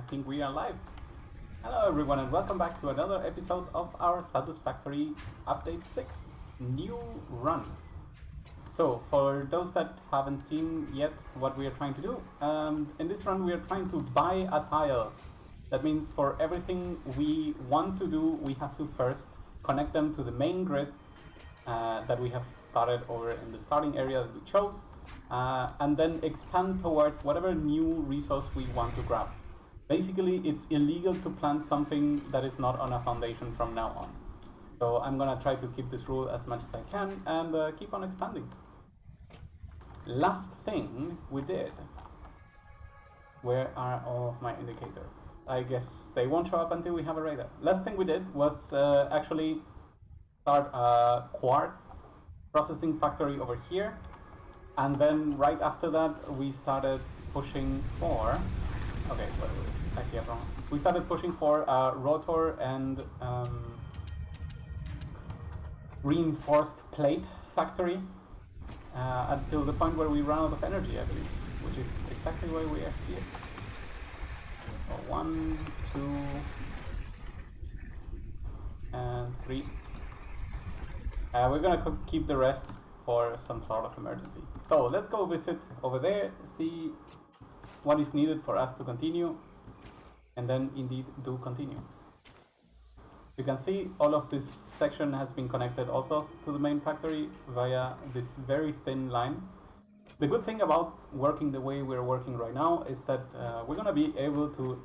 think we are live. Hello everyone and welcome back to another episode of our Satisfactory Update 6 new run. So for those that haven't seen yet what we are trying to do, in this run we are trying to buy a tile. That means for everything we want to do, we have to first connect them to the main grid that we have started over in the starting area that we chose, and then expand towards whatever new resource we want to grab. Basically, it's illegal to plant something that is not on a foundation from now on. So I'm gonna try to keep this rule as much as I can and keep on expanding. Last thing we did. Where are all of my indicators? I guess they won't show up until we have a radar. Last thing we did was actually start a quartz processing factory over here, and then right after that we started pushing for actually I'm wrong. We started pushing for a rotor and reinforced plate factory until the point where we run out of energy, I believe, which is exactly why we are here. So 1, 2, and 3. We're gonna keep the rest for some sort of emergency. So let's go visit over there, see what is needed for us to continue, and then indeed do continue. You can see all of this section has been connected also to the main factory via this very thin line. The good thing about working the way we're working right now is that we're gonna be able to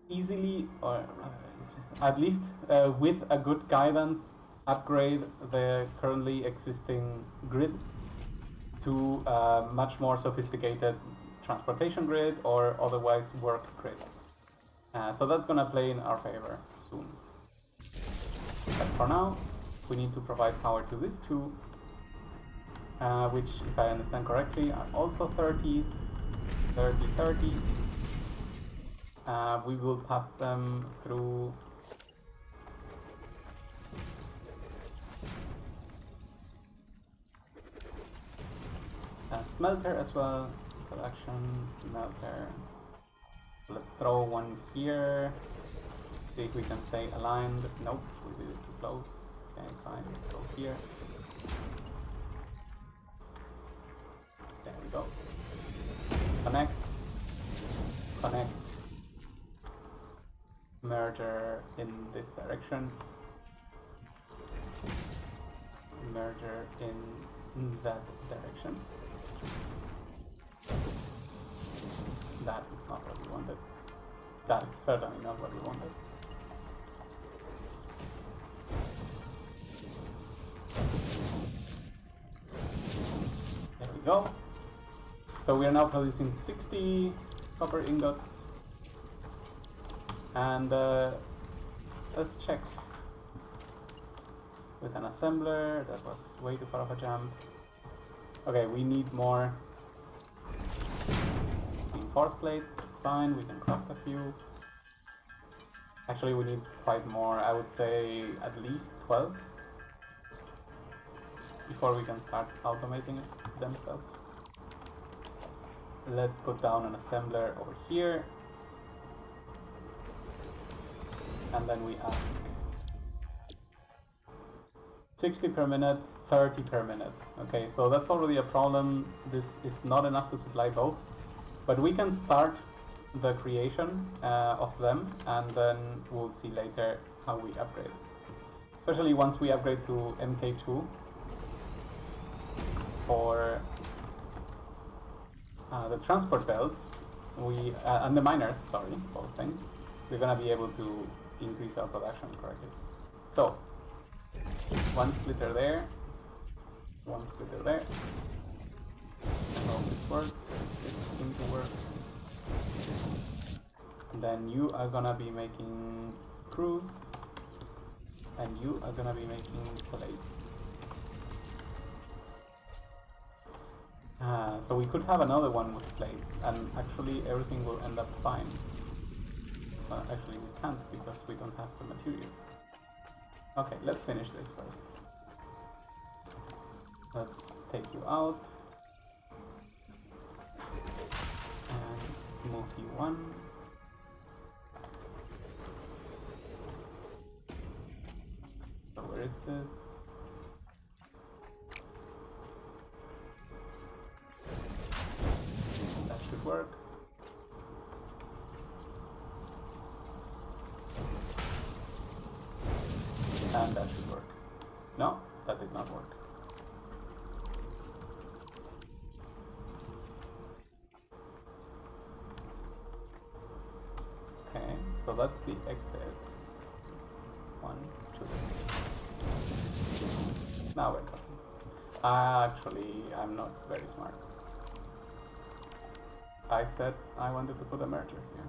easily, or at least with a good guidance, upgrade the currently existing grid to a much more sophisticated transportation grid or otherwise work grid. So that's gonna play in our favor soon. But for now, we need to provide power to these two, which, if I understand correctly, are also 30s, 30. We will pass them through a smelter as well. Production, smelter. Let's throw one here. See if we can stay aligned. Nope, we did it too close. Okay, fine. Let's go here. There we go. Connect. Connect. Merger in this direction. Merger in that direction. That is not what we wanted. That is certainly not what we wanted. There we go. So we are now producing 60 copper ingots. And let's check with an assembler. That was way too far of a jump. Okay, we need more reinforced plates. It's fine, we can craft a few. Actually, we need quite more. I would say at least 12 before we can start automating it themselves. Let's put down an assembler over here. And then we ask 60 per minute, 30 per minute. Okay, so that's already a problem. This is not enough to supply both. But we can start the creation of them, and then we'll see later how we upgrade. Especially once we upgrade to MK2 for the transport belts, and the miners, sorry, both things, we're gonna be able to increase our production correctly. So, one splitter there, one splitter there. I hope this works. It seems to work. And then you are gonna be making screws, and you are gonna be making plates. So we could have another one with plates, and actually everything will end up fine. Actually we can't because we don't have the materials. Okay, let's finish this first. Let's take you out. And move you one. is this? That should work. And that should work. No, that did not work. Okay, so that's the exit. 1, 2. Now we're talking. Actually, I'm not very smart. I said I wanted to put a merger here.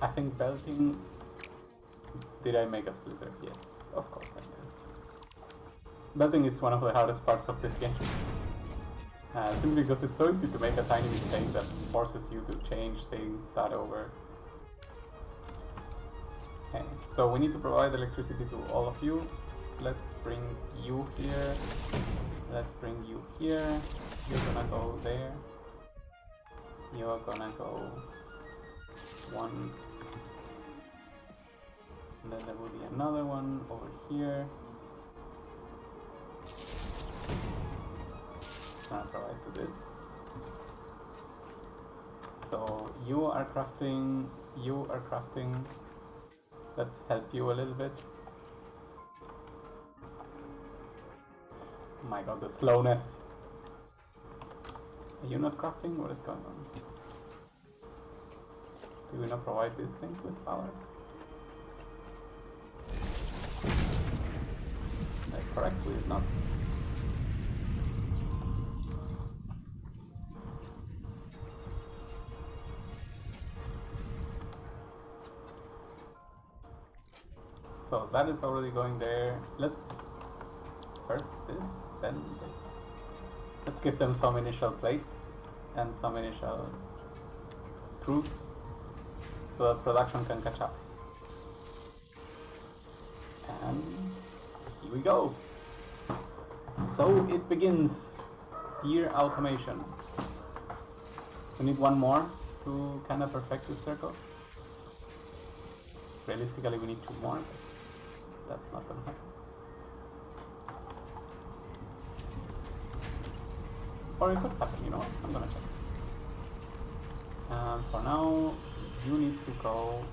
I think belting... Did I make a splitter? Yes, of course I did. Belting is one of the hardest parts of this game. Simply because it's so easy to make a tiny mistake that forces you to change things, start over. Okay, so we need to provide electricity to all of you. Let's bring you here. Let's bring you here. You're gonna go there. You're gonna go 1. And then there will be another one over here. Gonna provide to this. So you are crafting, you are crafting. Let's help you a little bit. Oh my god, the slowness. Are you not crafting? What is going on? Do we not provide these things with power? That's correct, we did not. So that is already going there. Let's first this, then this. Let's give them some initial plates and some initial screws so that production can catch up. And here we go. So it begins. Gear automation. We need one more to kind of perfect this circle. Realistically, we need 2 more. But that's not gonna happen. Or it could happen, you know what? I'm gonna check. For now, you need to go...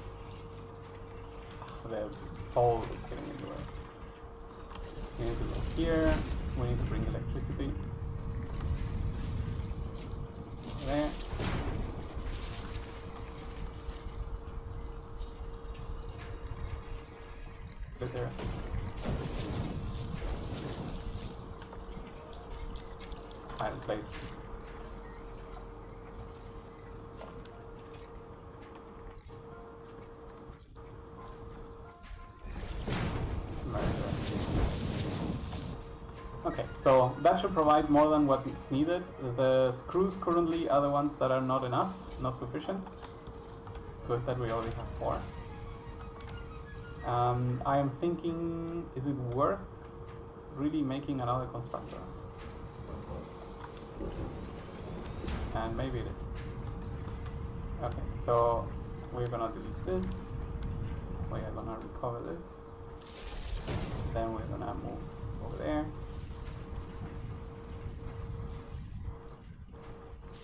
The pole is getting in the way. You need to go here. We need to bring electricity. There. There. Iron plates. Okay, so that should provide more than what is needed. The screws currently are the ones that are not enough, not sufficient. Good that we already have 4. I am thinking, is it worth really making another constructor? And maybe it is. Okay, so we're gonna delete this. We are gonna recover this. Then we're gonna move over there.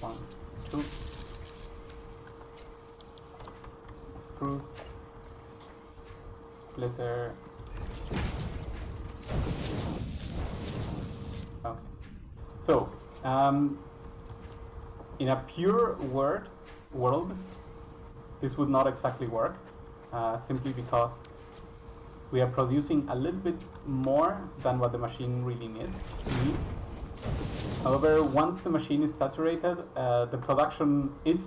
1, 2. Screws. Splitter. Okay. So, in a pure world, this would not exactly work, simply because we are producing a little bit more than what the machine really needs. However, once the machine is saturated, the production is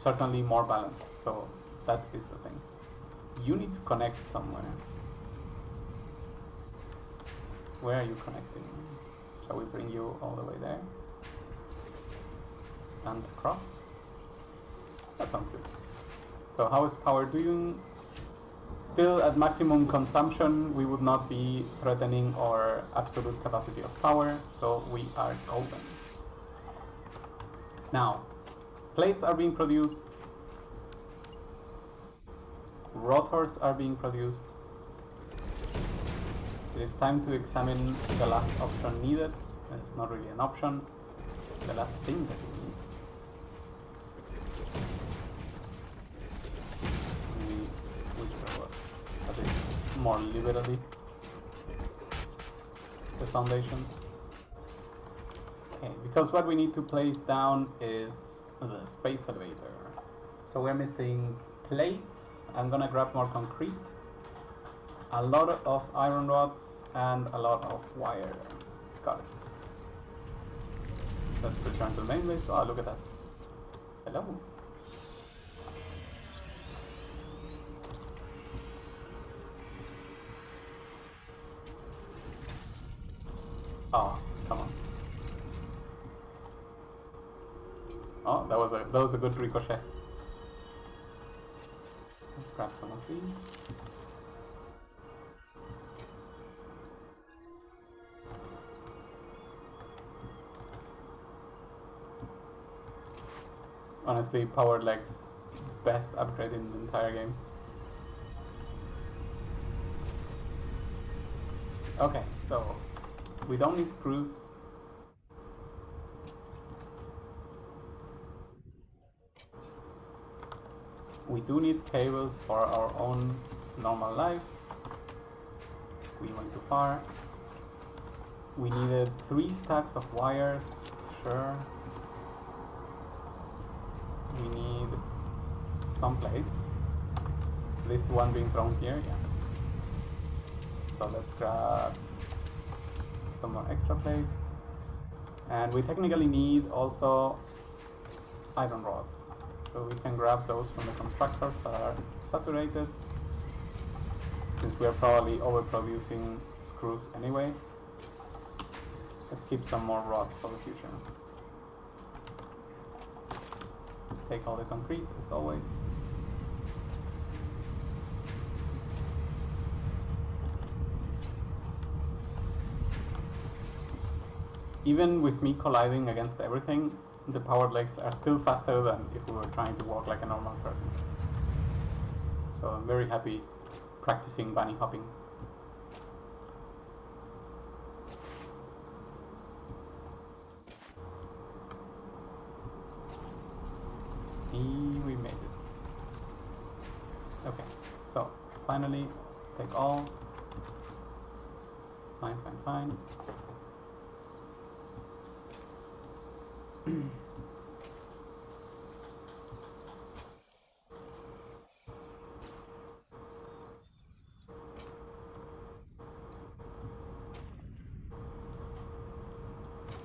certainly more balanced. So that is the thing. You need to connect somewhere. Where are you connecting? Shall we bring you all the way there? And across? That sounds good. So how is power doing? Still at maximum consumption, we would not be threatening our absolute capacity of power, so we are golden. Now, plates are being produced, rotors are being produced. It is time to examine the last option needed. It's not really an option, the last thing that we need. We should a bit more liberally the foundations. Okay, because what we need to place down is the space elevator. So we're missing plates. I'm gonna grab more concrete, a lot of iron rods, and a lot of wire. Got it. Let's return to the main base. Oh, look at that. Hello. Oh, come on. Oh, that was a good ricochet. Let's grab some of these. Honestly, powered legs, best upgrade in the entire game. Okay, so we don't need screws. We do need cables for our own normal life. We went too far. We needed 3 stacks of wires, sure. We need some plates. This one being thrown here, yeah. So let's grab some more extra plates. And we technically need also iron rods. So we can grab those from the constructors that are saturated, since we are probably overproducing screws anyway. Let's keep some more rods for the future. Take all the concrete, as always. Even with me colliding against everything, the powered legs are still faster than if we were trying to walk like a normal person. So I'm very happy practicing bunny hopping. We made it. Okay, so finally take all. Fine.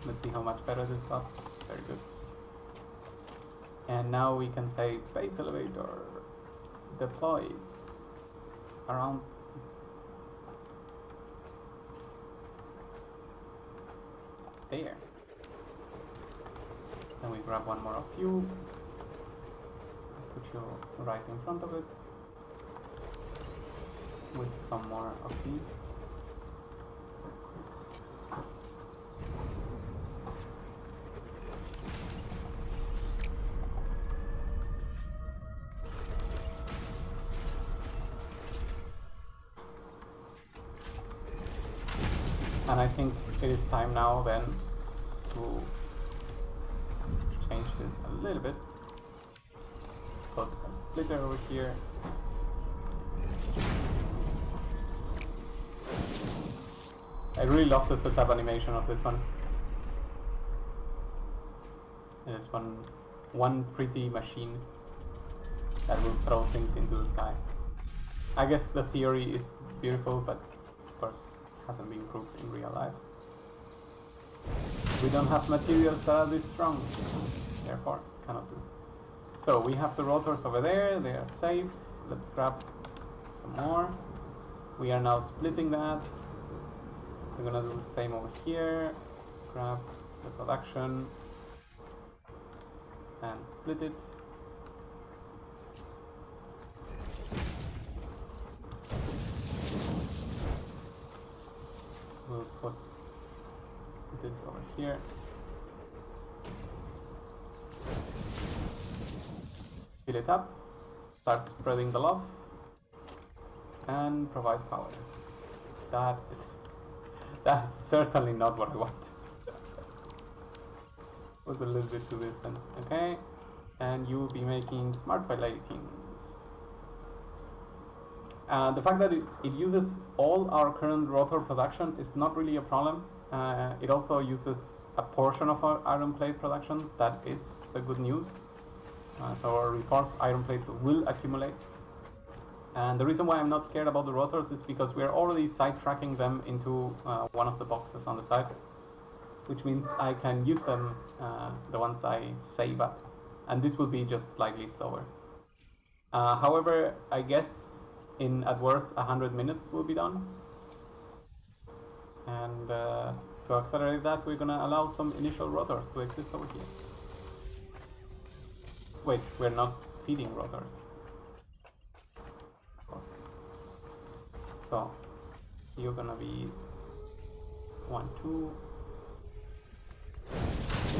Let's see how much better this got. Very good. And now we can say space elevator deployed around. There. Then we grab one more of you. Put you right in front of it with some more of these. And I think it is time now then to change this a little bit. Put a splitter over here. I really love the setup animation of this one. It is one pretty machine that will throw things into the sky. I guess the theory is beautiful, but of course hasn't been proved in real life. We don't have materials that are this strong, therefore cannot do. So we have the rotors over there, they are safe. Let's grab some more. We are now splitting that. We're gonna do the same over here. Grab the production and split it. We'll put this over here. fill it up, start spreading the love, and provide power. That's certainly not what I want. Was a little bit too distant. Okay, and you will be making smart lighting. The fact that it uses all our current rotor production is not really a problem. It also uses a portion of our iron plate production. That is the good news. So our reinforced iron plates will accumulate. And the reason why I'm not scared about the rotors is because we are already sidetracking them into one of the boxes on the side, which means I can use them, the ones I save up, and this will be just slightly slower. However, I guess at worst 100 minutes will be done. And to accelerate that, we're gonna allow some initial rotors to exist over here. Wait, we're not feeding rotors. So you're gonna be 1, 2.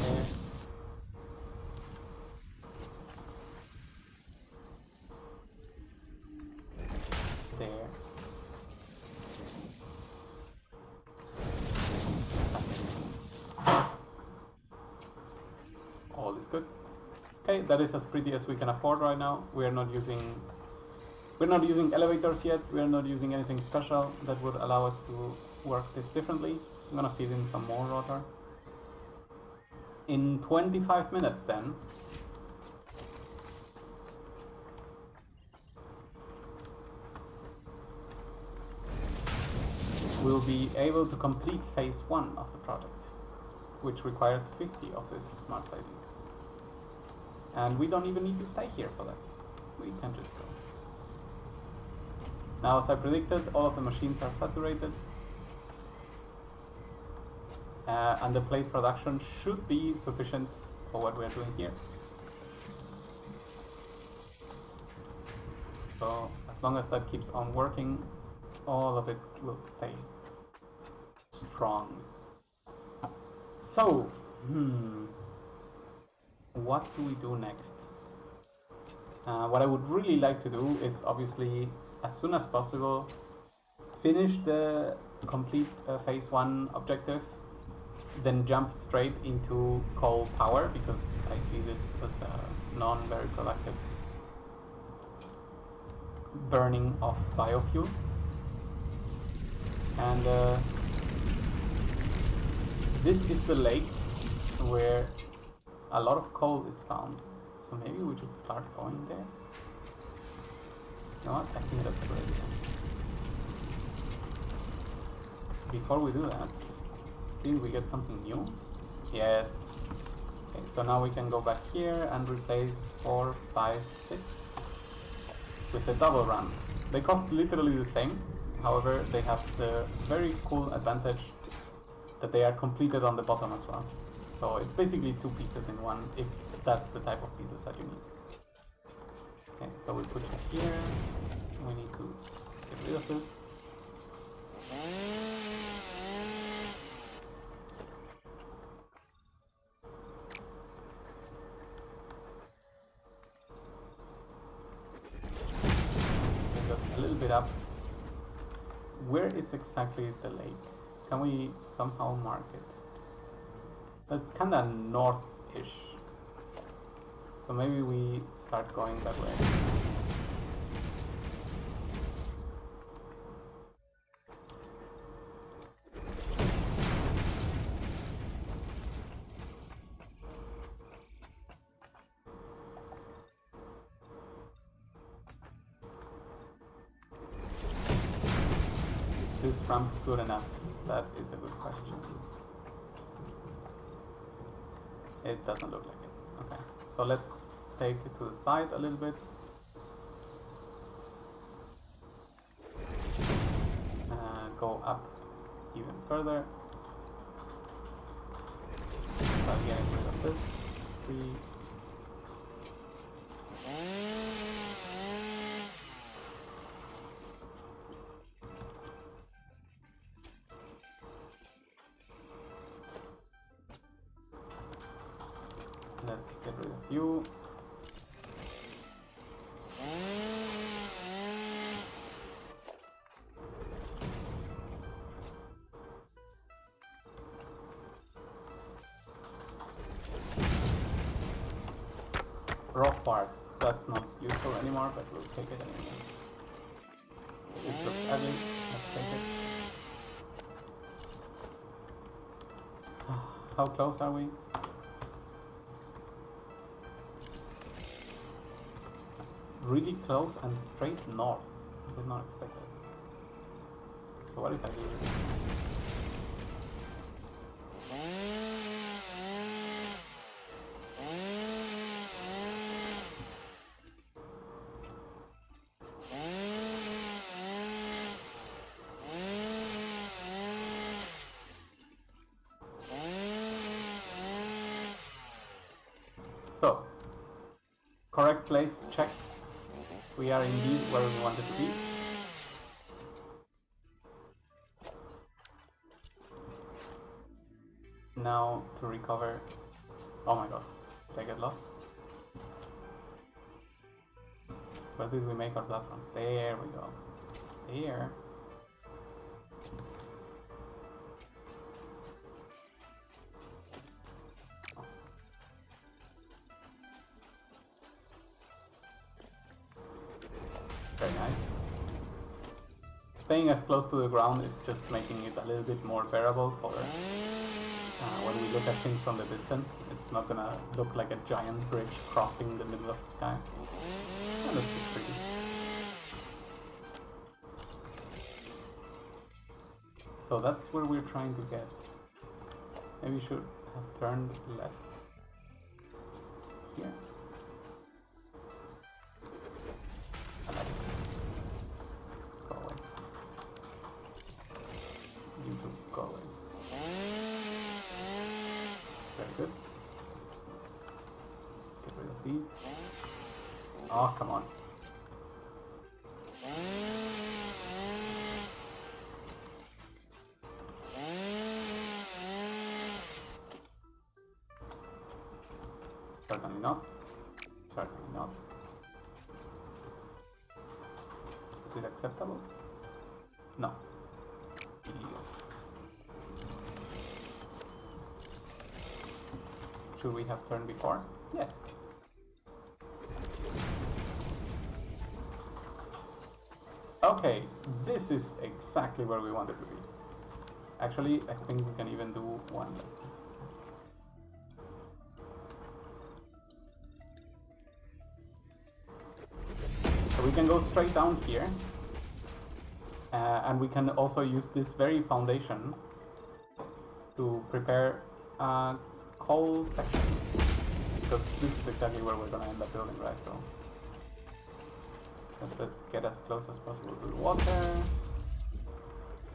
There. There. All is good. Okay, that is as pretty as we can afford right now. We're not using elevators yet. We're not using anything special that would allow us to work this differently. I'm gonna feed in some more rotor. In 25 minutes then, we'll be able to complete phase 1 of the project, which requires 50 of this smart lighting. And we don't even need to stay here for that. We can just go. Now, as I predicted, all of the machines are saturated. And the plate production should be sufficient for what we're doing here. So, as long as that keeps on working, all of it will stay strong. So, what do we do next? What I would really like to do is obviously, as soon as possible, finish the complete phase 1 objective, then jump straight into coal power, because I see this as a non-very productive burning of biofuel. And this is the lake where a lot of coal is found. So maybe we just start going there. You know what? I think that's a good idea. Before we do that, did we get something new? Yes. Okay, so now we can go back here and replace 4, 5, 6 with a double run. They cost literally the same. However, they have the very cool advantage that they are completed on the bottom as well. So it's basically 2 pieces in one, if that's the type of pieces that you need. Okay, so we put it here. We need to get rid of this. Just a little bit up. Where is exactly the lake? Can we somehow mark it? That's kind of north-ish. So maybe we start going that way. Is this ramp good enough? That is a good question. It doesn't look like it. Okay, so let's take it to the side a little bit. Go up even further. Start getting rid of this. 3. Let's get rid of you. raw parts. That's not useful anymore, but we'll take it anyway. It looks ugly. Let's take it. How close are we? Really close and straight north. I did not expect that. So what if I do this? So, correct place checked. We are indeed where we wanted to be. Now to recover. Oh my god, did I get lost? Where did we make our platforms? There we go. Here. Very nice. Staying as close to the ground is just making it a little bit more bearable for when we look at things from the distance. It's not gonna look like a giant bridge crossing the middle of the sky. And that's just pretty. So that's where we're trying to get. Maybe we should have turned left. Here. I like it. Go away. You too, go away. Very good. Get rid of these. Oh, come on. Certainly not. Certainly not. Is it acceptable? No. Illegal. Should we have turned before? Yes. Okay, this is exactly where we wanted to be. Actually, I think we can even do one less. So we can go straight down here. And we can also use this very foundation to prepare a coal section. Because this is exactly where we're going to end up building, right? So let's get as close as possible to the water.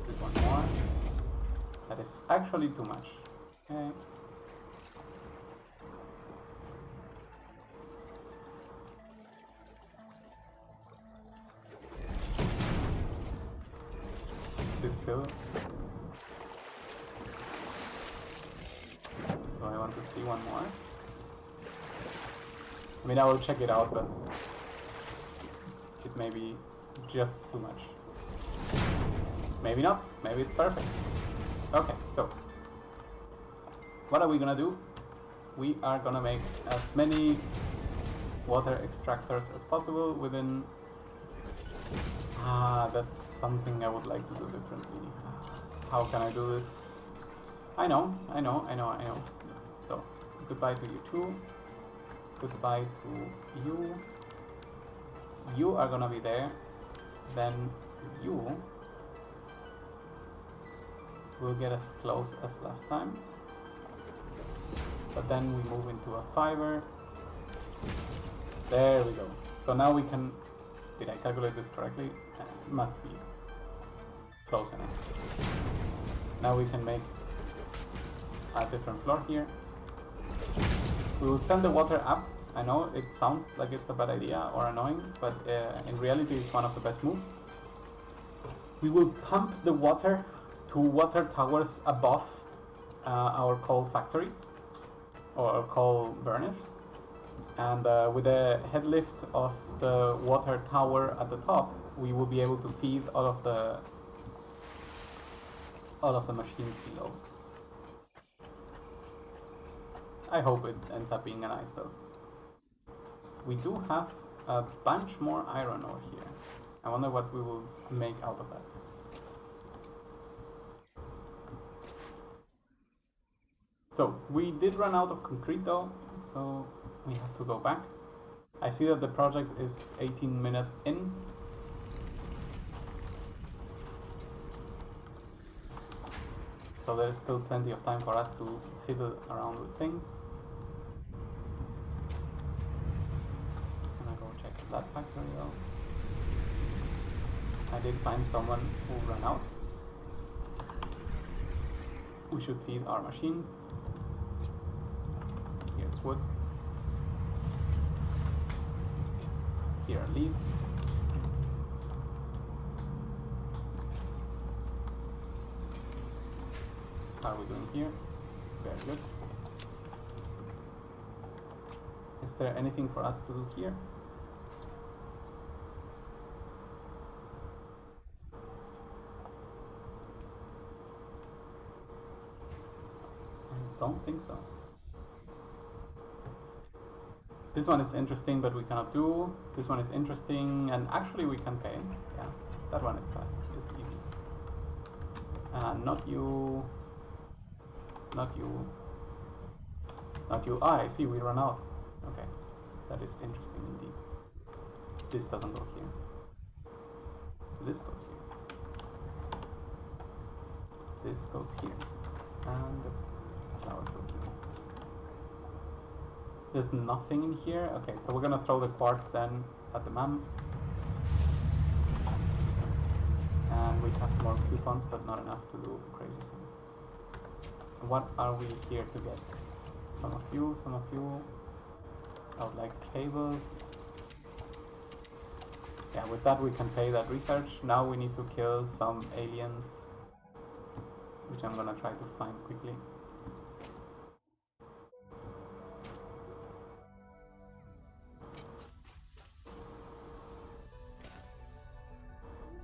This is one more. That is actually too much. Okay. This fill. So I want to see one more. I mean, I will check it out, but it may be just too much. Maybe not. Maybe it's perfect. Okay, so what are we gonna do? We are gonna make as many water extractors as possible within... that's something I would like to do differently. How can I do this? I know. So, goodbye to you too. Goodbye to you. You are gonna be there. Then you will get as close as last time. But then we move into a fiber. There we go. So now we can... Did I calculate this correctly? Must be close enough. Now we can make a different floor here. We will send the water up. I know it sounds like it's a bad idea or annoying, but in reality it's one of the best moves. We will pump the water to water towers above our coal factories or coal burners, and with the head lift of the water tower at the top, we will be able to feed all of the machines below. I hope it ends up being a nice though. we do have a bunch more iron over here. I wonder what we will make out of that. So we did run out of concrete though, so we have to go back. I see that the project is 18 minutes in. So there's still plenty of time for us to fiddle around with things. I'm gonna go check that factory though. I did find someone who ran out. We should feed our machines. Here's wood. Here are leaves. How are we doing here? Very good. Is there anything for us to do here? I don't think so. This one is interesting, but we cannot do. This one is interesting, and actually we can pay. Yeah, that one is fast. It's easy. Not you. Not you. Not you. Ah, I see, we run out. Okay. That is interesting indeed. This doesn't go here. This goes here. This goes here. And the flowers go here. There's nothing in here. Okay, so we're gonna throw the quartz then at the man. And we have more coupons, but not enough to do crazy things. What are we here to get? Some of you. I would like cables. Yeah, with that we can pay that research. Now we need to kill some aliens, which I'm gonna try to find quickly.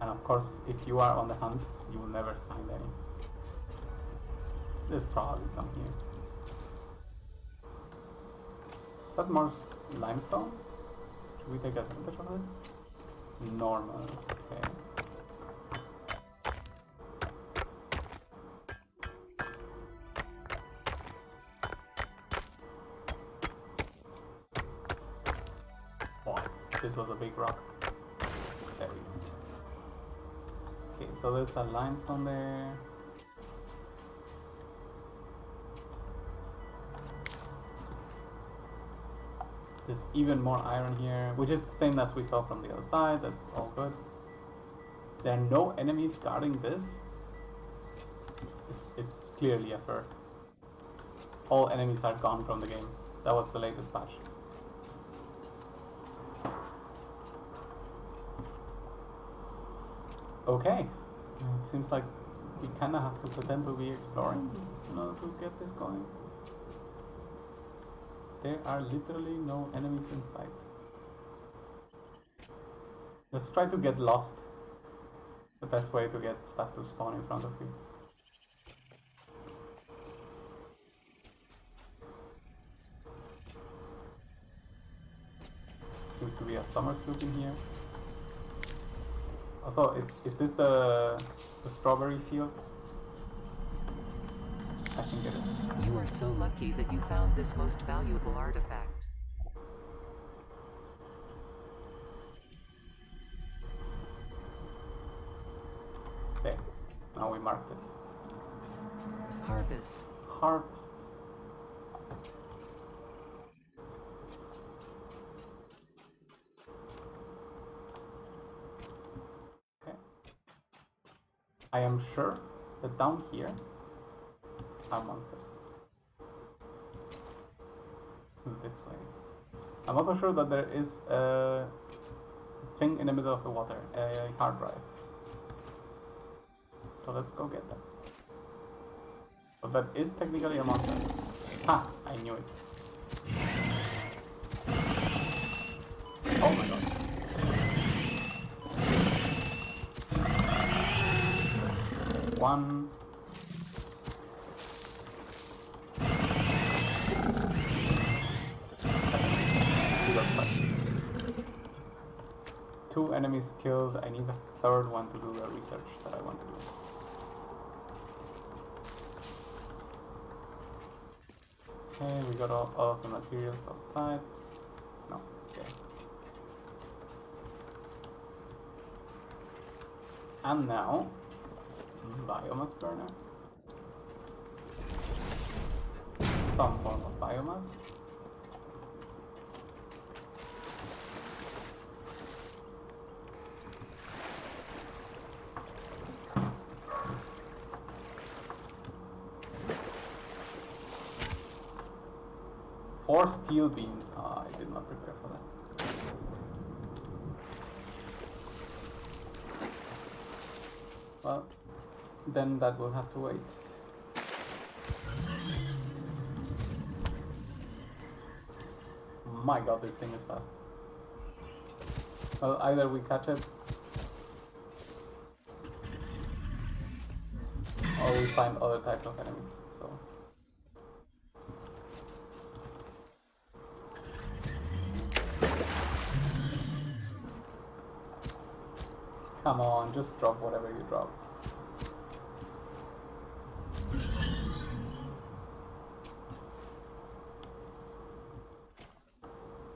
And of course, if you are on the hunt, you will never find any. There's probably some here. Is that more limestone? Should we take advantage of this? Normal, okay. Wow, this was a big rock. There we go. Okay, so there's a limestone there. There's even more iron here, which is the same as we saw from the other side. That's all good. There are no enemies guarding this. It's clearly a first. All enemies are gone from the game. That was the latest patch. Okay. Seems like we kinda have to pretend to be exploring in order to get this going. There are literally no enemies in sight. Let's try to get lost. The best way to get stuff to spawn in front of you. Seems to be a summer sloop in here. Also, is this the strawberry field? I think it is. You are so lucky that you found this most valuable artifact. Okay, now we marked it. Harvest. Harvest. Okay. I am sure that down here are monsters. This way. I'm also sure that there is a thing in the middle of the water, a hard drive. So let's go get that. But that is technically a monster. Ha! I knew it. Oh my god. One. He got touched. enemies killed, I need a third one to do the research that I want to do. Okay, we got all of the materials outside. No, okay. And now, biomass burner. Some form of biomass. Four steel beams. Ah, I did not prepare for that. Well, then that will have to wait. My god, this thing is fast. Well, either we catch it, or we find other types of enemies, so... Come on, just drop whatever you drop.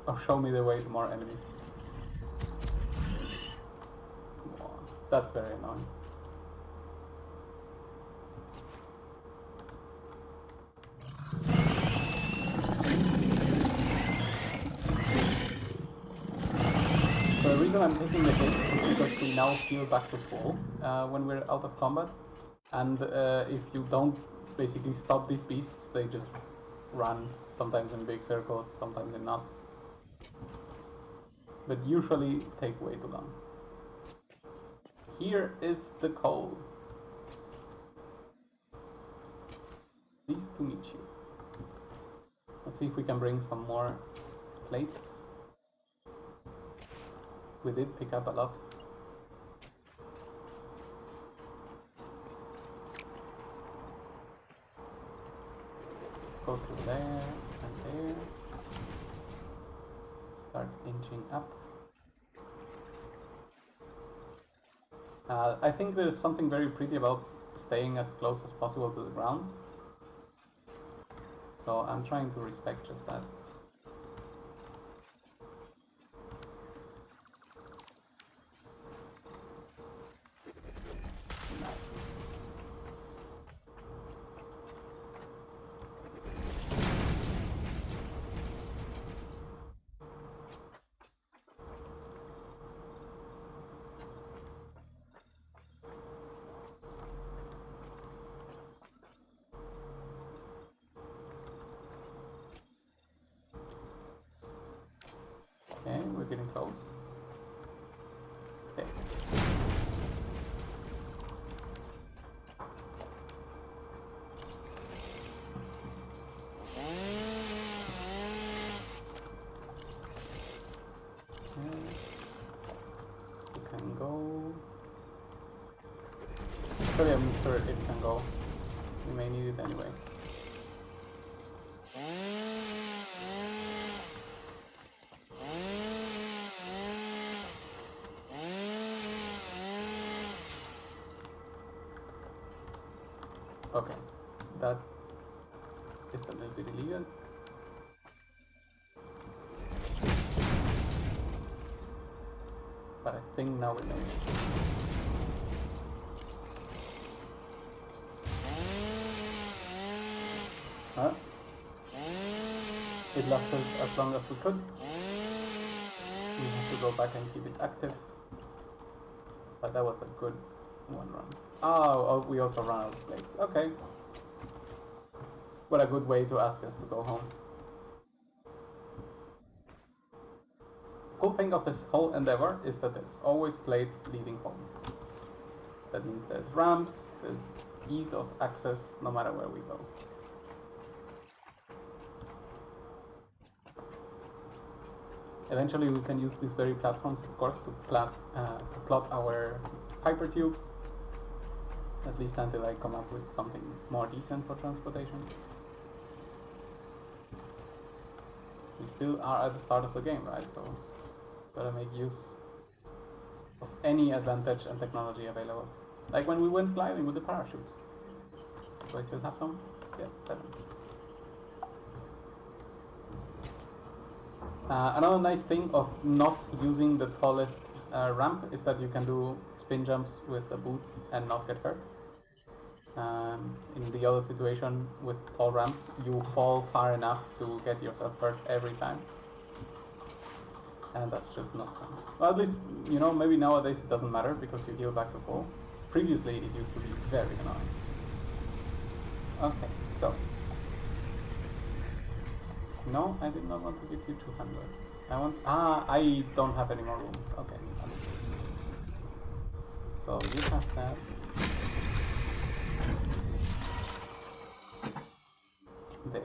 Or show me the way to more enemies. Come on, that's very annoying. So the reason I'm taking the hit is because we now heal back to full when we're out of combat. And if you don't basically stop these beasts, they just run, sometimes in big circles, sometimes in not. But usually take way too long. Here is the coal. Pleased to meet you. Let's see if we can bring some more plates. We did pick up a lot. Go to there and there. Start inching up. I think there's something very pretty about staying as close as possible to the ground. So I'm trying to respect just that. Okay, we're getting close. Okay. It can go. Actually, I'm sure it can go. We may need it anyway. Okay, that is a little bit illegal. But I think now we know it. Huh? It lasted as long as we could. We have to go back and keep it active. But that was a good one run. Oh, we also ran out of plates. Okay. What a good way to ask us to go home. Cool thing of this whole endeavor is that there's always plates leading home. That means there's ramps, there's ease of access no matter where we go. Eventually we can use these very platforms, of course, to plot our hypertubes. At least until I come up with something more decent for transportation. We still are at the start of the game, right? So gotta make use any advantage and technology available. Like when we went climbing with the parachutes. Do I still have some? Yes, 7. Another nice thing of not using the tallest ramp is that you can do spin jumps with the boots and not get hurt. In the other situation with tall ramps, you fall far enough to get yourself hurt every time. And that's just not fun. Well, at least, you know, maybe nowadays it doesn't matter because you heal back to full. Previously it used to be very annoying. Okay, so. No, I did not want to give you 200. I don't have any more room. Okay, understood. So you have that. There.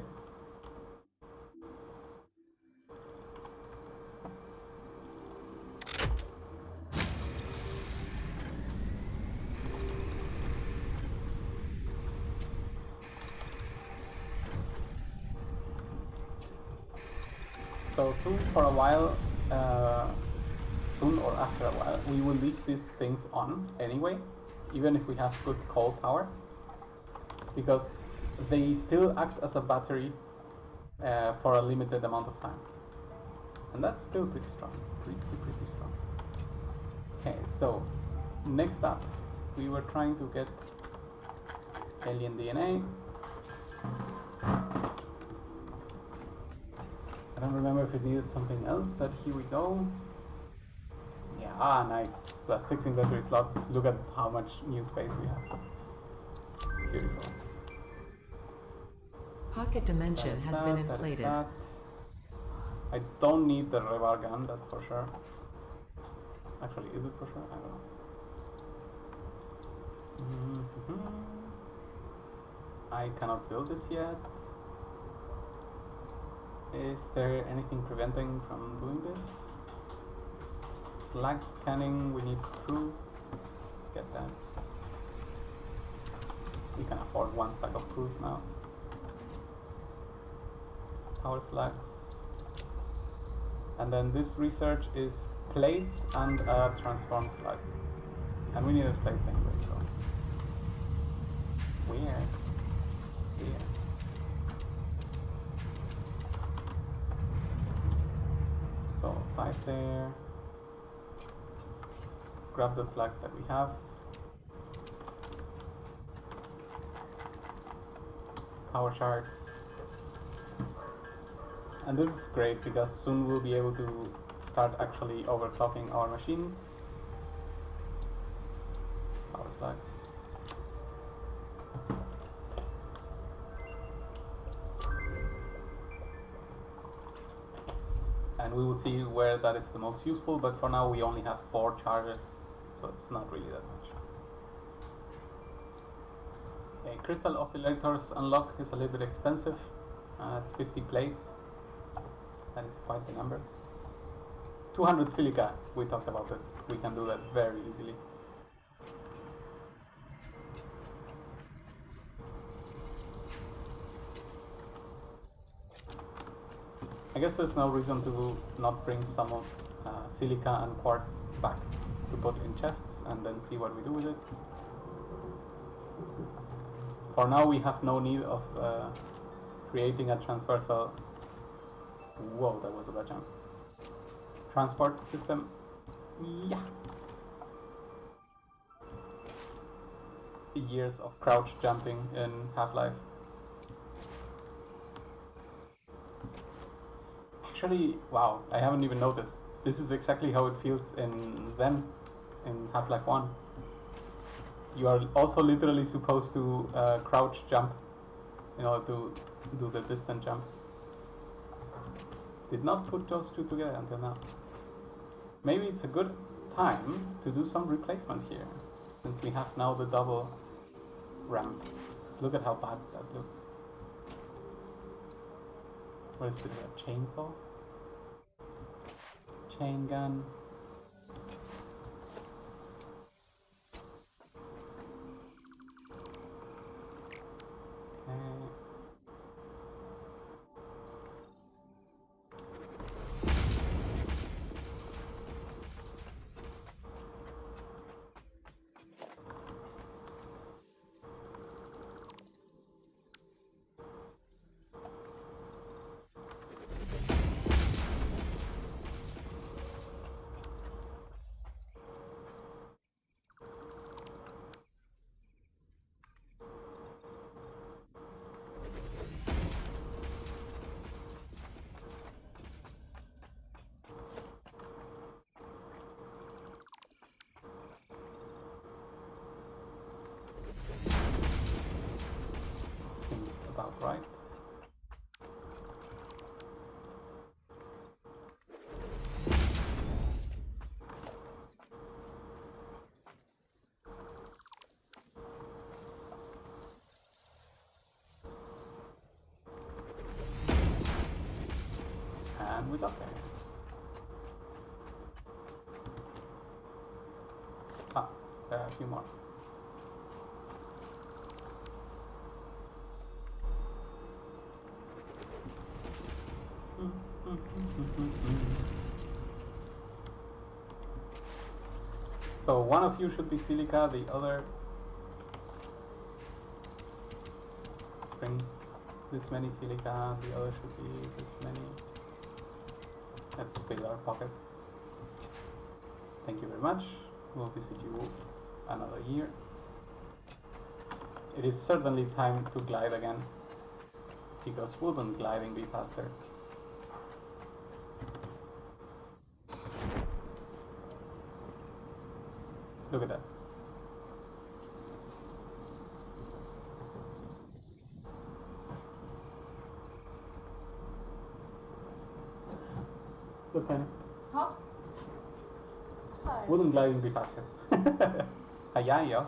So soon, for a while, soon or after a while, we will leave these things on anyway, even if we have good coal power, because they still act as a battery for a limited amount of time. And that's still pretty strong, pretty strong. Okay, so next up, we were trying to get alien DNA. I don't remember if it needed something else, but here we go. Yeah, nice. Plus 6 inventory slots. Look at how much new space we have. Beautiful. Pocket dimension has been inflated. I don't need the rebar gun, that's for sure. Actually, is it for sure? I don't know. I cannot build this yet. Is there anything preventing from doing this? Slag scanning, we need screws. Let's get that. We can afford 1 stack of screws now. Power slugs. And then this research is plates and a transform slug. And we need a plate anyway, so. Weird. So 5 there. Grab the slugs that we have. Power shards. And this is great because soon we'll be able to start actually overclocking our machines. Power slugs. And we will see where that is the most useful, but for now we only have 4 charges, so it's not really that much. Okay, crystal oscillators unlock is a little bit expensive. It's 50 plates. That is quite the number. 200 silica, we talked about this. We can do that very easily. I guess there's no reason to not bring some of silica and quartz back to put in chests and then see what we do with it. For now we have no need of creating a transversal... Whoa, that was a bad jump. Transport system. Yeah. Years of crouch jumping in Half-Life. Actually, wow, I haven't even noticed. This is exactly how it feels in Zen, in Half-Life 1. You are also literally supposed to crouch jump in order to do the distant jump. Did not put those two together until now. Maybe it's a good time to do some replacement here, since we have now the double ramp. Look at how bad that looks. What is it, a chainsaw? Chain gun. Okay. about right. And we got there. Ah, there are a few more. So one of you should be silica, the other bring this many silica, the other should be this many. Let's fill our pockets. Thank you very much. We'll visit you another year. It is certainly time to glide again, because wouldn't gliding be faster? Look at that. Look, Penny. Huh? Hi. Wouldn't gliding be faster? Ayan, yeah.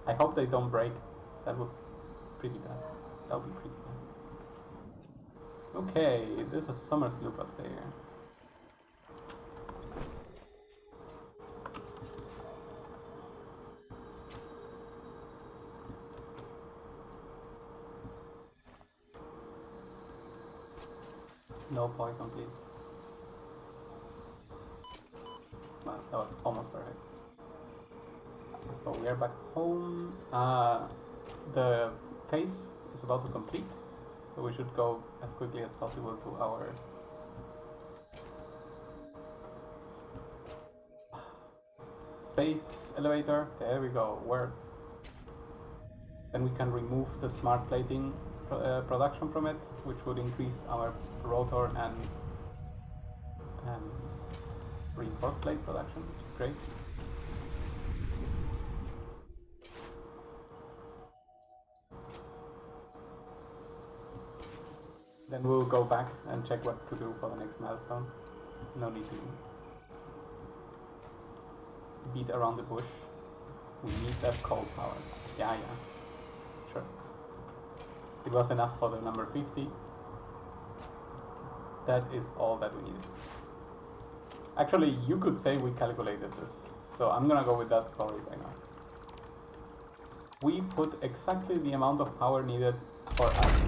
I hope they don't break. That would be pretty bad. That would be pretty bad. Okay, there's a summer sloop up there. No poison, please. Well, that was almost perfect. So we are back home. The phase is about to complete, so we should go as quickly as possible to our space elevator. There we go. Works. Then we can remove the smart plating production from it, which would increase our rotor and reinforced plate production, which is great. Then we'll go back and check what to do for the next milestone. No need to beat around the bush. We need that cold power. Yeah, sure. It was enough for the number 50. That is all that we needed. Actually, you could say we calculated this. So I'm gonna go with that story right now. We put exactly the amount of power needed for us.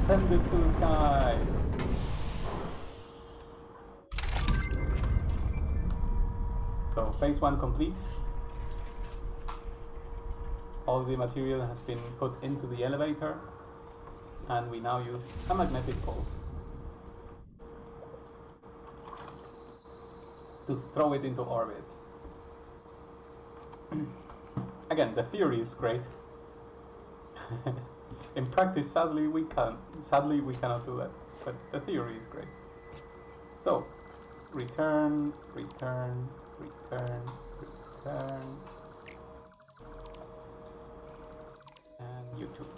Send this to the sky! So phase 1 complete. All the material has been put into the elevator, and we now use a magnetic pulse to throw it into orbit. Again, the theory is great. In practice, sadly we cannot do that, but the theory is great. So, return, return, return, return, and YouTube.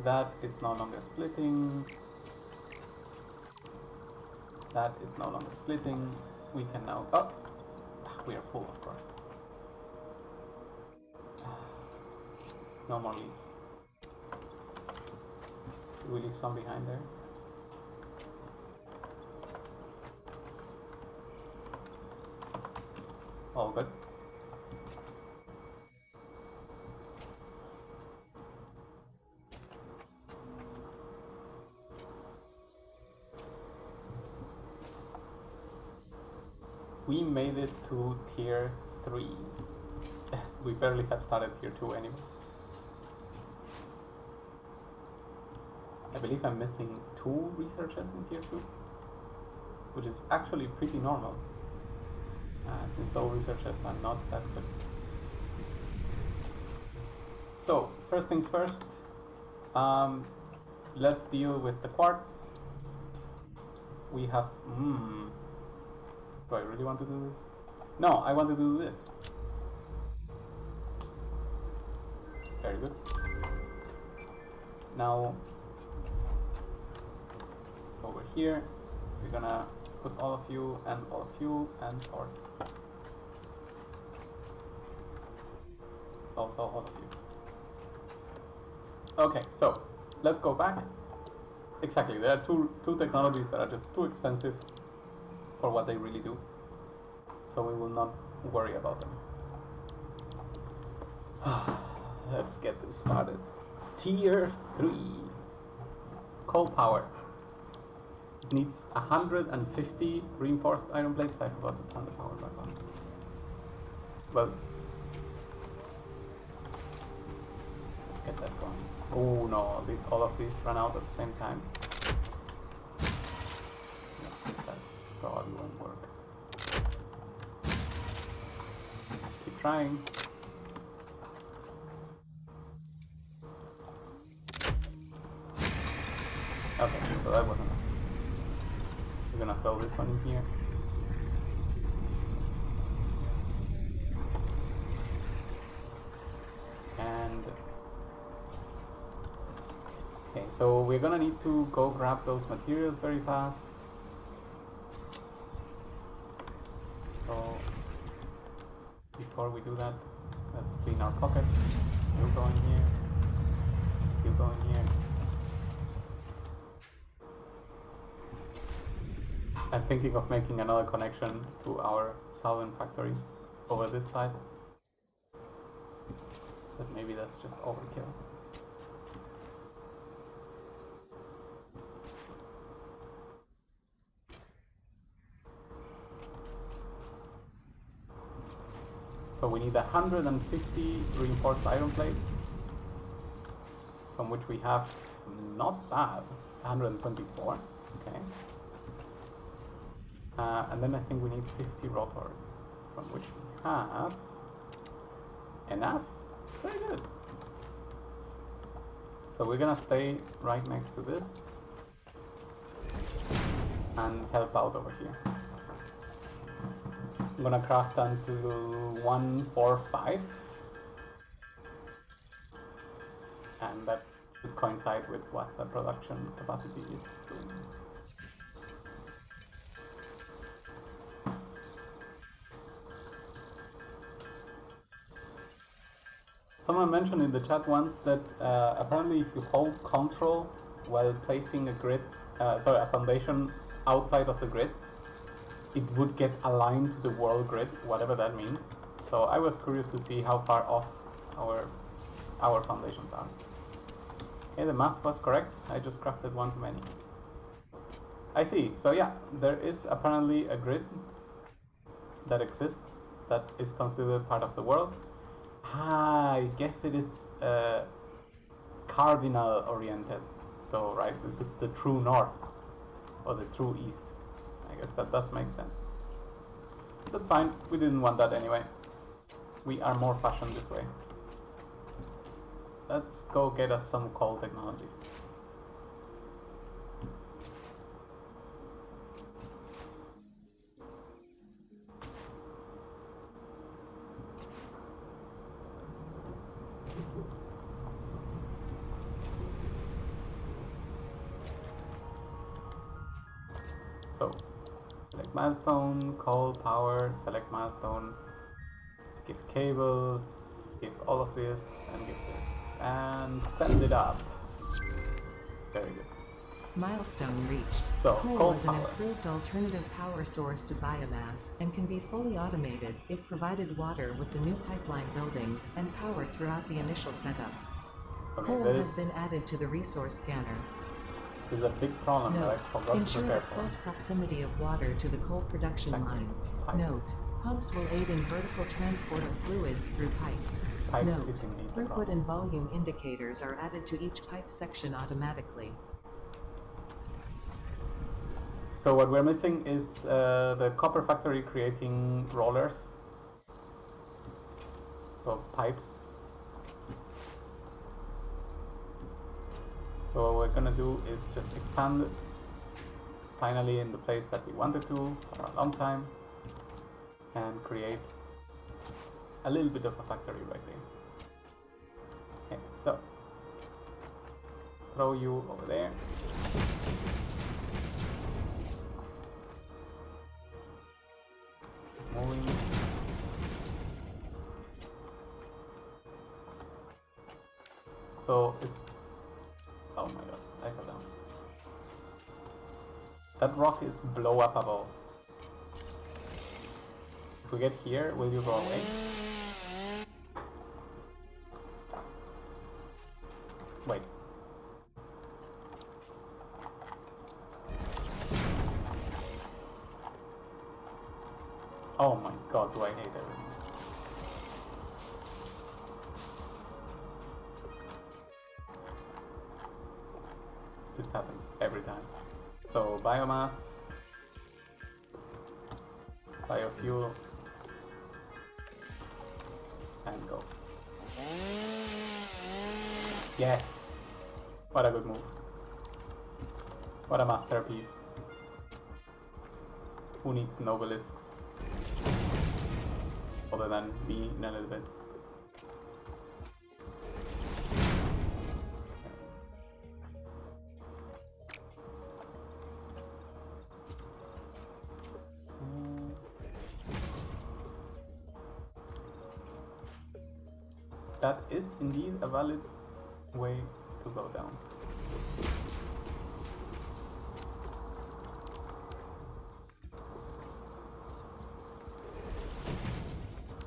That is no longer splitting. That is no longer splitting. We can now, oh, we are full, of course. No more leaves. Do we leave some behind there? All good. We made it to tier 3. We barely had started tier 2 anyway. I believe I'm missing 2 researchers in tier 2, which is actually pretty normal, since those researchers are not that good. So, first things first, let's deal with the quartz. We have, do I really want to do this? No, I want to do this. Very good. Now, over here, we're gonna put all of you and all of you and sort. Also all of you. Okay, so let's go back. Exactly, there are two technologies that are just too expensive for what they really do. So we will not worry about them. Let's get this started. Tier 3. Coal power. It needs 150 reinforced iron plates. I forgot to turn the power back on. Well, let's get that going. Oh no, all of these run out at the same time. No, that probably won't work. Keep trying. Okay, so that wasn't enough. We're gonna throw this one in here. And okay, so we're gonna need to go grab those materials very fast. So before we do that, let's clean our pockets. You go in here. You go in here. I'm thinking of making another connection to our solvent factory over this side. But maybe that's just overkill. So we need 150 reinforced iron plates, from which we have not bad, 124. Okay. And then I think we need 50 rotors, from which we have enough. Very good. So we're gonna stay right next to this and help out over here. I'm gonna craft until 145, and that should coincide with what the production capacity is doing. Someone mentioned in the chat once that apparently if you hold control while placing a foundation outside of the grid, it would get aligned to the world grid, whatever that means. So I was curious to see how far off our foundations are. Okay, the math was correct. I just crafted one too many. I see. So yeah, there is apparently a grid that exists that is considered part of the world. I guess it is cardinal oriented. So right, this is the true north or the true east. I guess that does make sense. That's fine. We didn't want that anyway. We are more fashioned this way. Let's go get us some coal technology. So, select milestone, coal, power, select milestone, give cables, give all of this, and give this. And send it up. Very good. Milestone reached. So, Coal coal is an power. improved alternative power source to biomass and can be fully automated if provided water with the new pipeline buildings and power throughout the initial setup. Okay, Coal there has is been added to the resource scanner. a big problem that I Note: forgot to ensure prepare the for. close proximity of water to the coal production Thank you. line. Pipe. Note: pumps will aid in vertical transport of fluids through pipes. Pipe Note: is indeed the throughput problem. and volume indicators are added to each pipe section automatically. So what we're missing is the copper factory creating rollers. So pipes. So what we're gonna do is just expand it finally in the place that we wanted to for a long time and create a little bit of a factory right there. Okay, So, throw you over there. Moving. So, it's... Oh my god, I fell down. That rock is blow upable. If we get here, will you go away? Wait. Oh my god, do I hate everything. This happens every time. So, biomass, biofuel, and go. Yes! What a good move. What a masterpiece. Who needs novelisks? Other than me in a little bit. That is indeed a valid way to go down.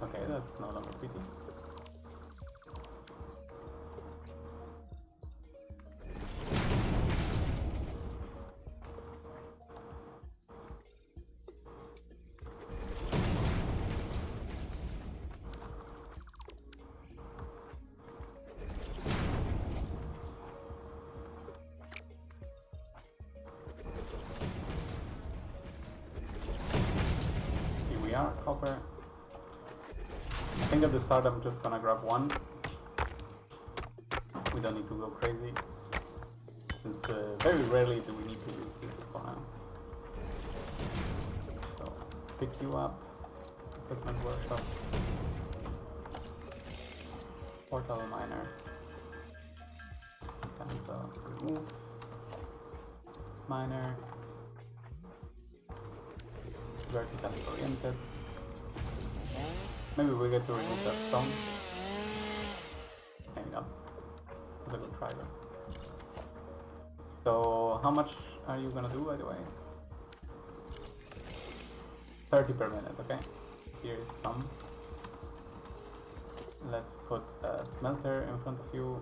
Okay, that's no longer pretty. Here we are, copper. I think at the start I'm just gonna grab one. We don't need to go crazy, since very rarely do we need to use this for now. So, pick you up, equipment workshop, portal miner, cancel, remove, miner, vertically oriented. Maybe we get to remove that stone. Maybe not. That's a good try though. So, how much are you gonna do by the way? 30 per minute, okay? Here is some. Let's put a smelter in front of you.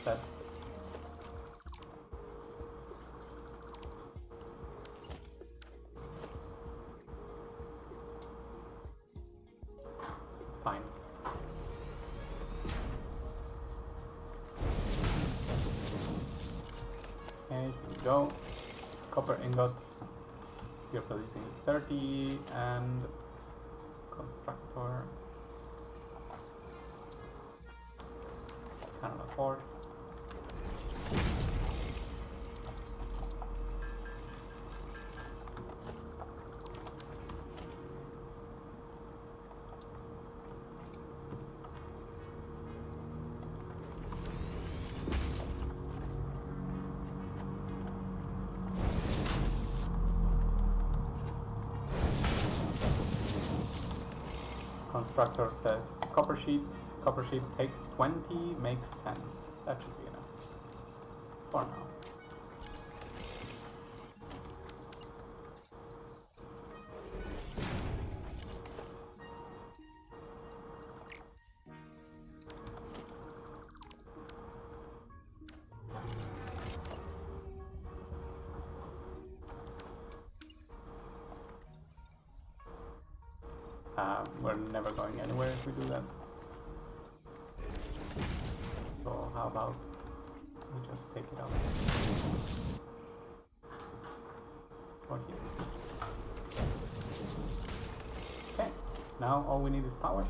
That. Fine. Okay, here we go. Copper ingot. You're producing 30 and constructor. Cannot afford. Constructor says copper sheet. Copper sheet takes 20, makes 10. That should be enough. For now. We're never going anywhere if we do that. So how about we just take it out? Or here. Okay, now all we need is power.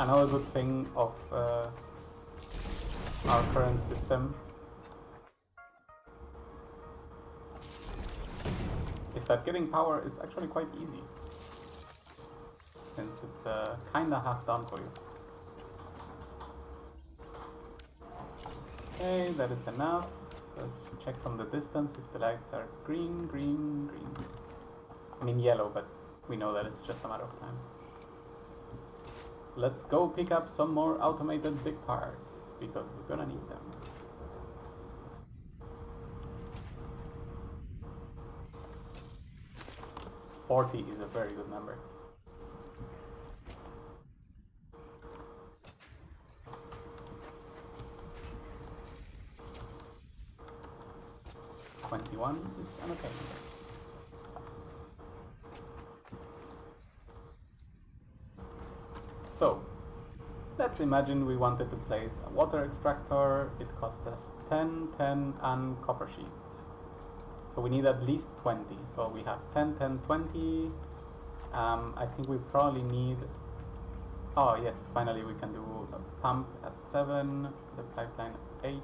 Another good thing of our current system is that getting power is actually quite easy, since it's kinda half done for you. Okay, that is enough. Let's check from the distance if the lights are green, green, green. I mean yellow, but we know that it's just a matter of time. Let's go pick up some more automated big parts, because we're gonna need them. $40 is a very good number. $21 is an okay number. So, let's imagine we wanted to place a water extractor. It costs us 10, 10, and copper sheets. So we need at least 20. So we have 10, 10, 20. I think we probably need... Oh yes, finally we can do a pump at 7, the pipeline at 8.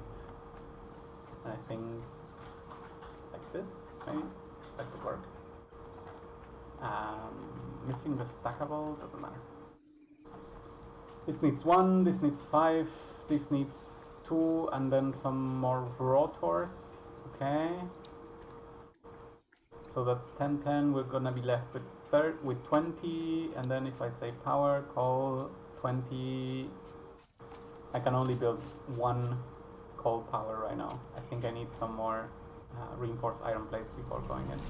And I think like this, maybe? That could work. Missing the stackable, doesn't matter. This needs 1, this needs 5, this needs 2, and then some more rotors. Okay. So that's 10, 10. We're gonna be left with 20, and then if I say power, coal, 20. I can only build 1 coal power right now. I think I need some more reinforced iron plates before going in.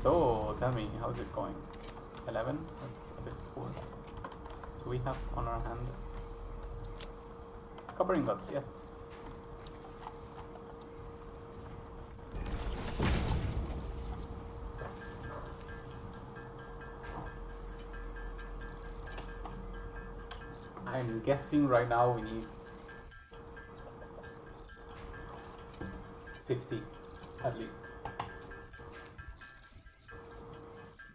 So tell me, how's it going? 11? That's a bit poor. Do we have on our hand copper ingots? Yes. I'm guessing right now we need 50 at least.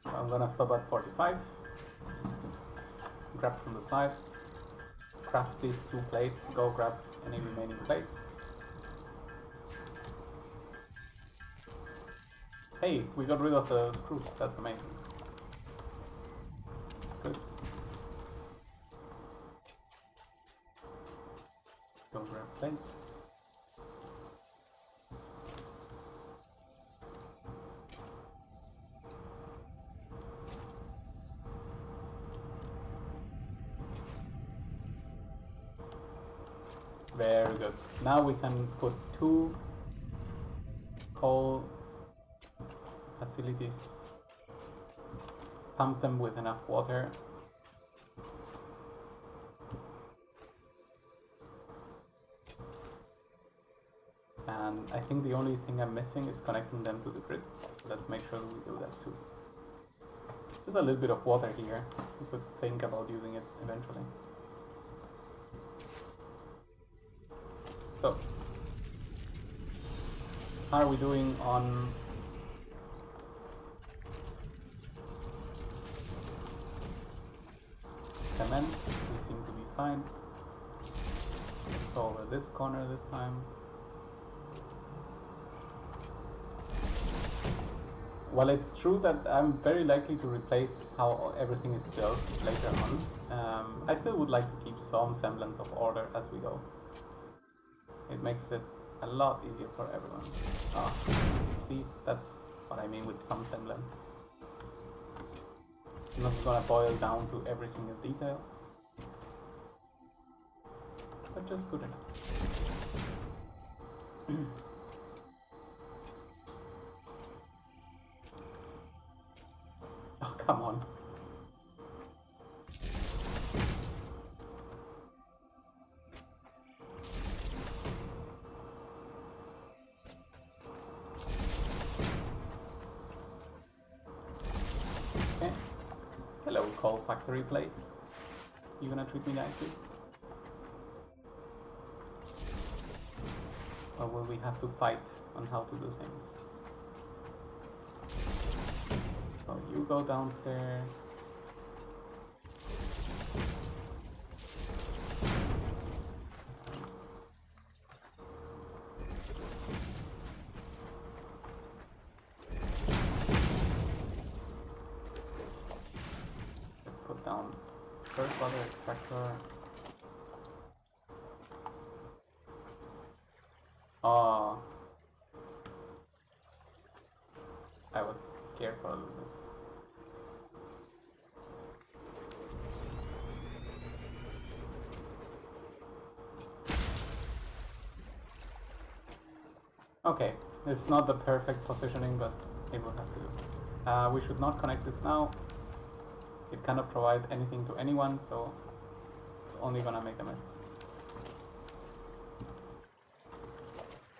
So I'm gonna stop at 45. Grab from the side. Craft these 2 plates. Go grab any remaining plates. Hey, we got rid of the screws. That's amazing. Good. Go grab plates. Very good. Now we can put 2 coal facilities, pump them with enough water. And I think the only thing I'm missing is connecting them to the grid. So let's make sure we do that too. There's a little bit of water here. We could think about using it eventually. So, how are we doing on cement? We seem to be fine. Let's go over this corner this time. Well, it's true that I'm very likely to replace how everything is built later on. I still would like to keep some semblance of order as we go. It makes it a lot easier for everyone. See, that's what I mean with some semblance. It's not gonna boil down to every single detail, but just good enough. Oh, come on. Okay. Hello, coal factory place. You gonna treat me nicely? Or will we have to fight on how to do things? So you go downstairs. brother extractor. Oh, I was scared for a little bit. Okay, it's not the perfect positioning, but it will have to do. We should not connect this now. It cannot provide anything to anyone, so it's only gonna make a mess.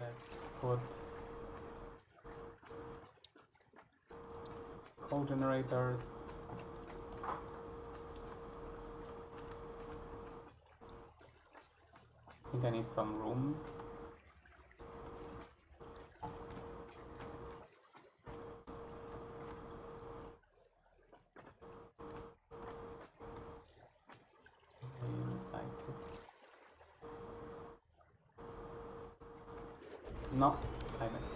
Let's put coal generators. I think I need some room. No, I missed.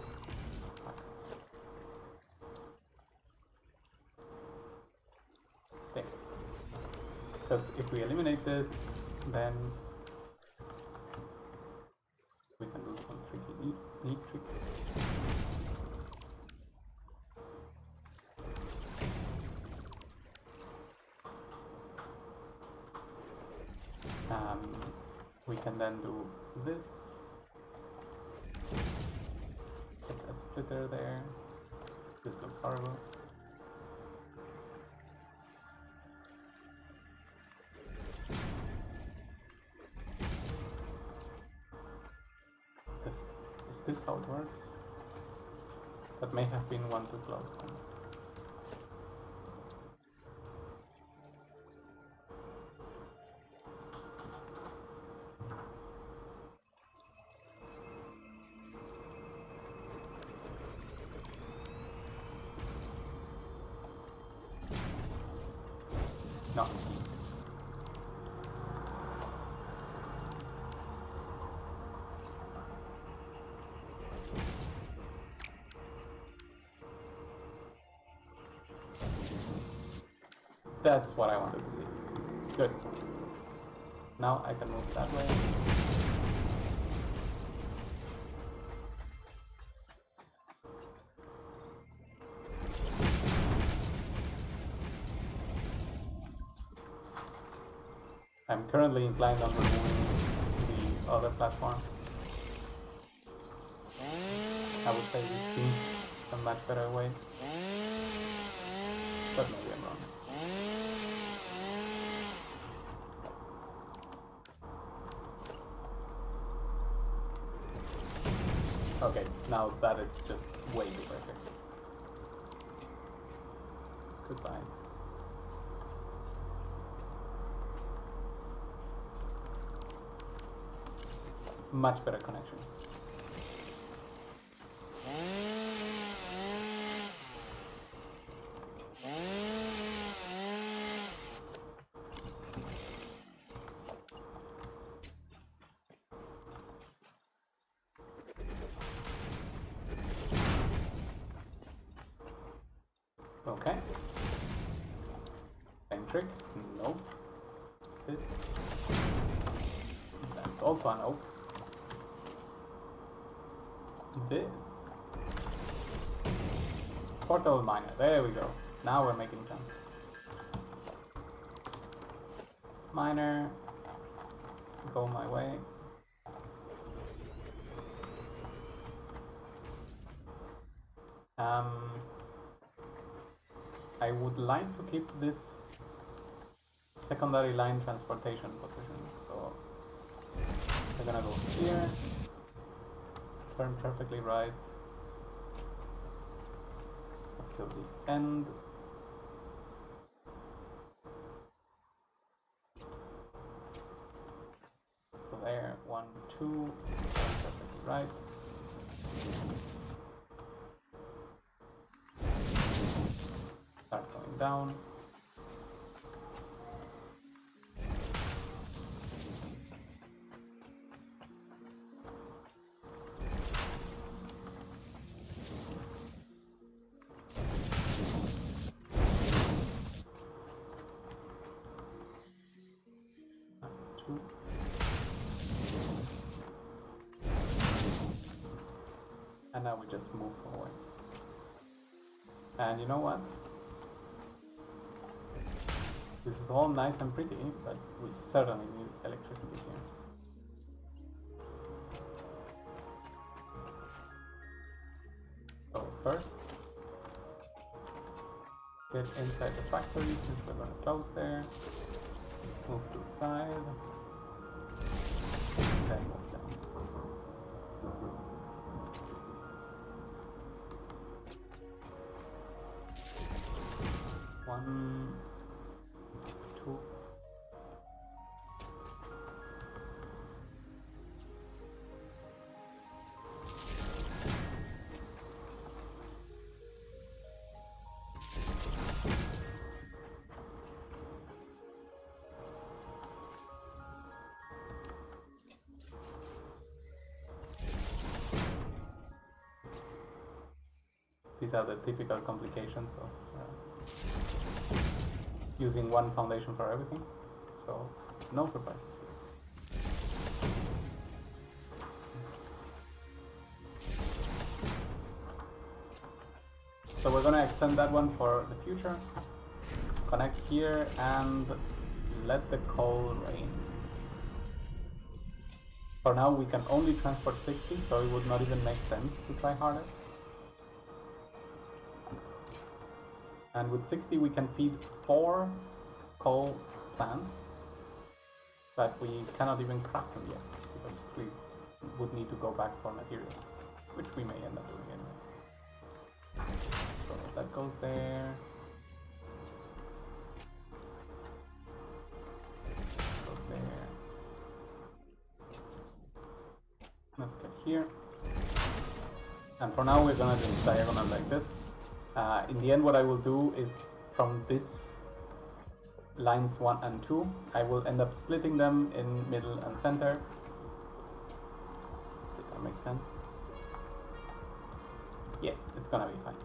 Okay. Because if we eliminate this, then we can do some tricky neat tricks. We can then do this. Put a splitter there. This looks horrible. Is this how it works? That may have been one too close. No. That's what I wanted to see. Good. Now I can move that way. I'm currently inclined on removing the other platform. I would say this seems a much better way. But maybe I'm wrong. Okay, now that is just way too perfect. Goodbye. Much better connection. Okay. Same trick. Nope. This. That's also a nope. This. Portal miner. There we go. Now we're making sense. Miner. Go my way. I would like to keep this secondary line transportation position. So we're gonna go here, turn perfectly right up till the end. So there, 1, 2, turn perfectly right. Start going down. And now we just move forward. And you know what? This is all nice and pretty, but we certainly need electricity here. So first, get inside the factory since we're going to close there. Move to the side. Then move down. One, two. These are the typical complications of using one foundation for everything, so no surprises. So we're gonna extend that one for the future. Connect here and let the coal rain. For now we can only transport 60, so it would not even make sense to try harder. And with 60 we can feed 4 coal plants, but we cannot even craft them yet, because we would need to go back for materials, which we may end up doing anyway. So that goes there. Goes there. Let's get here. And for now we're gonna do diagonal like this. In the end what I will do is from this lines 1 and 2, I will end up splitting them in middle and center. Did that make sense? Yes, it's gonna be fine.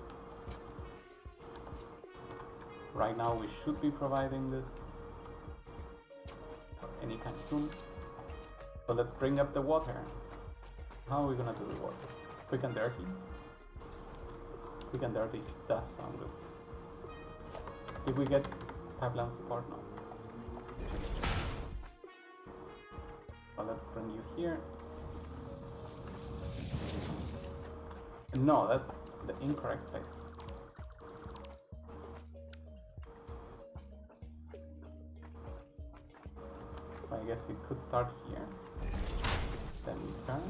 Right now we should be providing this anytime soon. So let's bring up the water. How are we gonna do the water? Quick and dirty? Quick and dirty does sound good. Did we get pipeline support? No. Well, let's bring you here. No, that's the incorrect place. I guess we could start here. Then turn.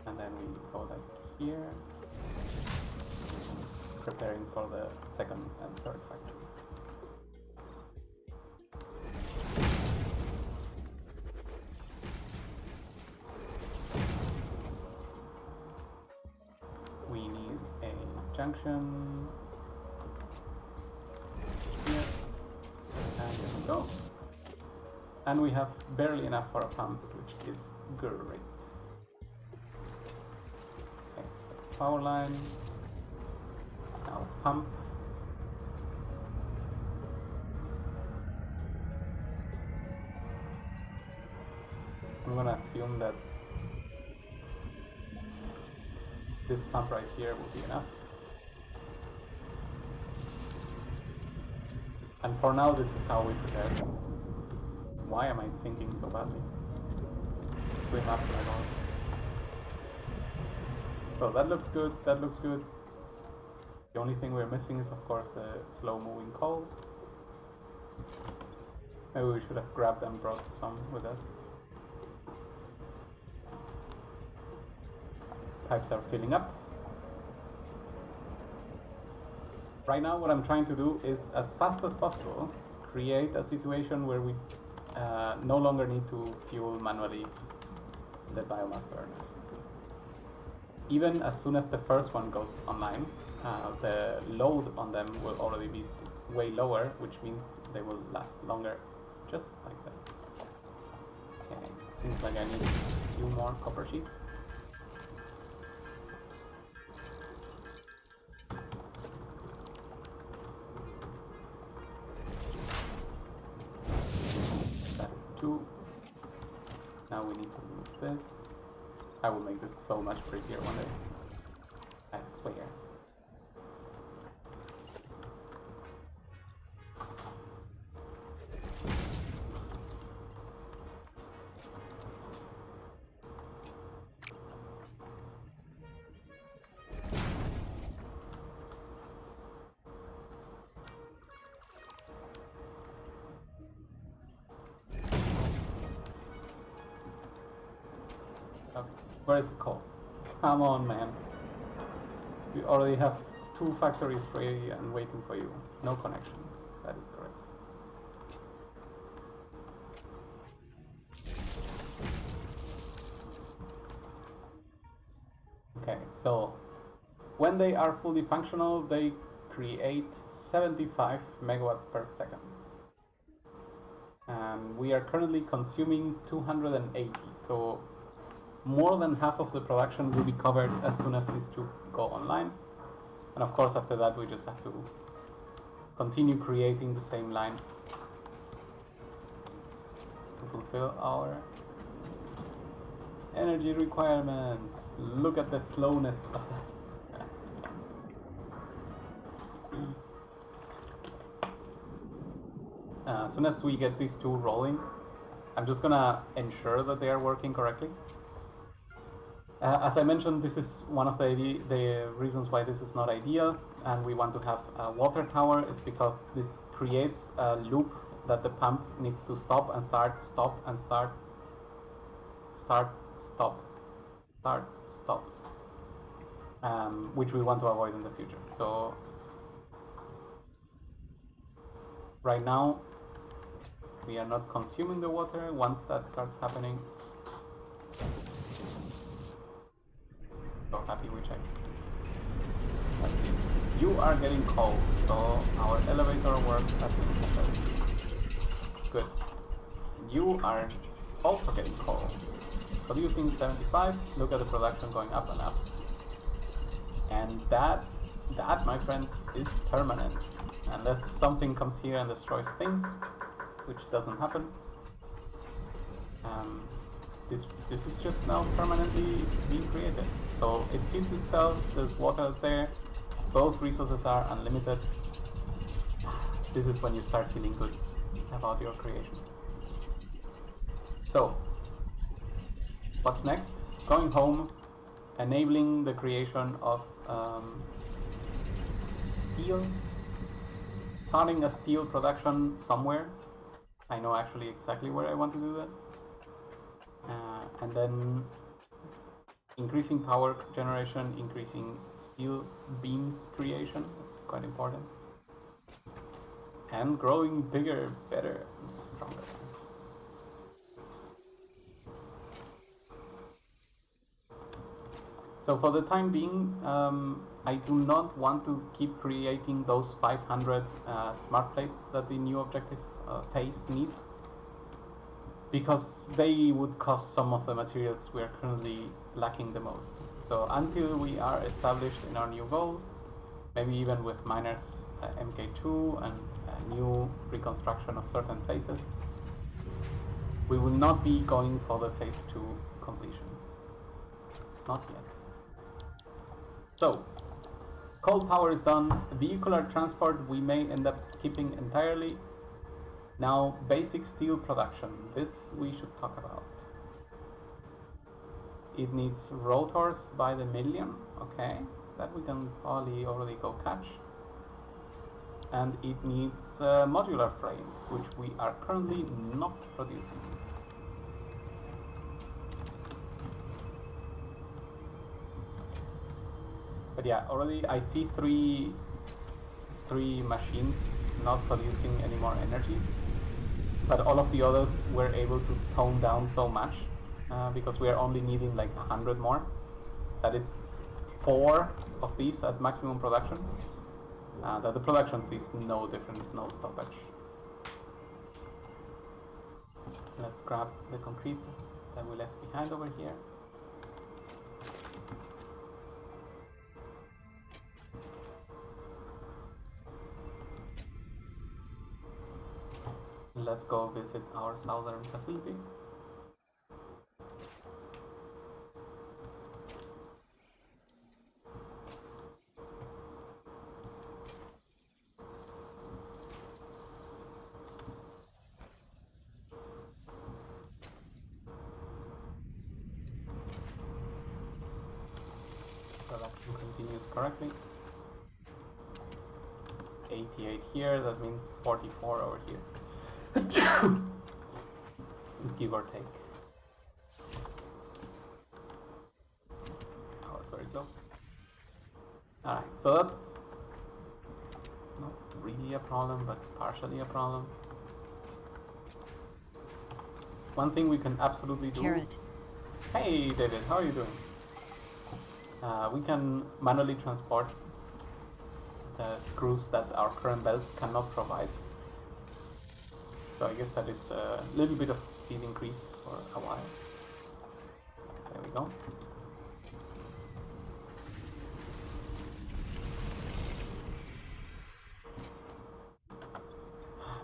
And then we go like here, preparing for the second and third factories. We need a junction here, and there we go. And we have barely enough for a pump, which is great. Power line, now pump, I'm gonna assume that this pump right here will be enough, and for now this is how we prepare things. Why am I thinking so badly? Swim up like all. So that looks good, that looks good. The only thing we're missing is of course the slow moving coal. Maybe we should have grabbed and brought some with us. Pipes are filling up. Right now what I'm trying to do is, as fast as possible, create a situation where we no longer need to fuel manually the biomass burners. Even as soon as the first one goes online, the load on them will already be way lower, which means they will last longer, just like that. Okay, seems like I need a few more copper sheets. Now we need to move this. I will make this so much prettier one day. I swear. Where is the coal? Come on, man. We already have 2 factories ready and waiting for you. No connection. That is correct. Okay, so when they are fully functional, they create 75 megawatts per second. And we are currently consuming 280, so more than half of the production will be covered as soon as these 2 go online. And of course, after that, we just have to continue creating the same line to fulfill our energy requirements. Look at the slowness of that. As soon as we get these 2 rolling, I'm just gonna ensure that they are working correctly. As I mentioned, this is one of the reasons why this is not ideal, and we want to have a water tower, is because this creates a loop that the pump needs to stop and start, stop and start, start, stop, start, stop, which we want to avoid in the future. So right now we are not consuming the water. Once that starts happening, so happy we checked. Let's see. You are getting cold, so our elevator work has been handled. Good. You are also getting cold. Producing 75, look at the production going up and up. And that, my friends, is permanent. Unless something comes here and destroys things, which doesn't happen. This is just now permanently being created. So it feeds itself, there's water there, both resources are unlimited. This is when you start feeling good about your creation. So, what's next? Going home, enabling the creation of steel, starting a steel production somewhere. I know actually exactly where I want to do that. And then increasing power generation, increasing steel beams creation, that's quite important. And growing bigger, better, and stronger. So for the time being, I do not want to keep creating those 500 smart plates that the new objective phase needs, because they would cost some of the materials we are currently lacking the most. So until we are established in our new goals, maybe even with miners MK2 and a new reconstruction of certain places, we will not be going for the phase 2 completion. Not yet. So, coal power is done. Vehicular transport we may end up skipping entirely. Now, basic steel production. This we should talk about. It needs rotors by the million. Okay, that we can probably already go catch. And it needs modular frames, which we are currently not producing. But yeah, already I see three machines not producing any more energy. But all of the others were able to tone down so much because we are only needing like 100 more. That is 4 of these at maximum production. That the production sees no difference, no stoppage. Let's grab the concrete that we left behind over here. Let's go visit our southern facility. production continues correctly. 88 here, that means 44 over here. Give or take. Oh, it's very close. Alright, so that's not really a problem, but partially a problem. One thing we can absolutely do... Carrot. Hey David, how are you doing? We can manually transport the screws that our current belts cannot provide. So I guess that is a little bit of speed increase for a while. There we go.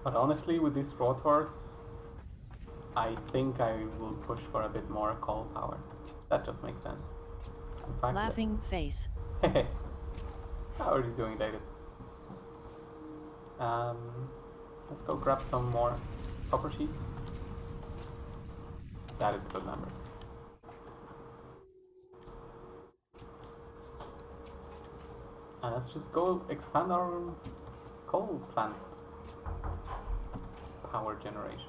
But honestly, with these rotors, I think I will push for a bit more coal power. That just makes sense. In fact, Laughing face. how are you doing, David? Let's go grab some more copper sheets. That is a good number. And let's just go expand our coal plant power generation.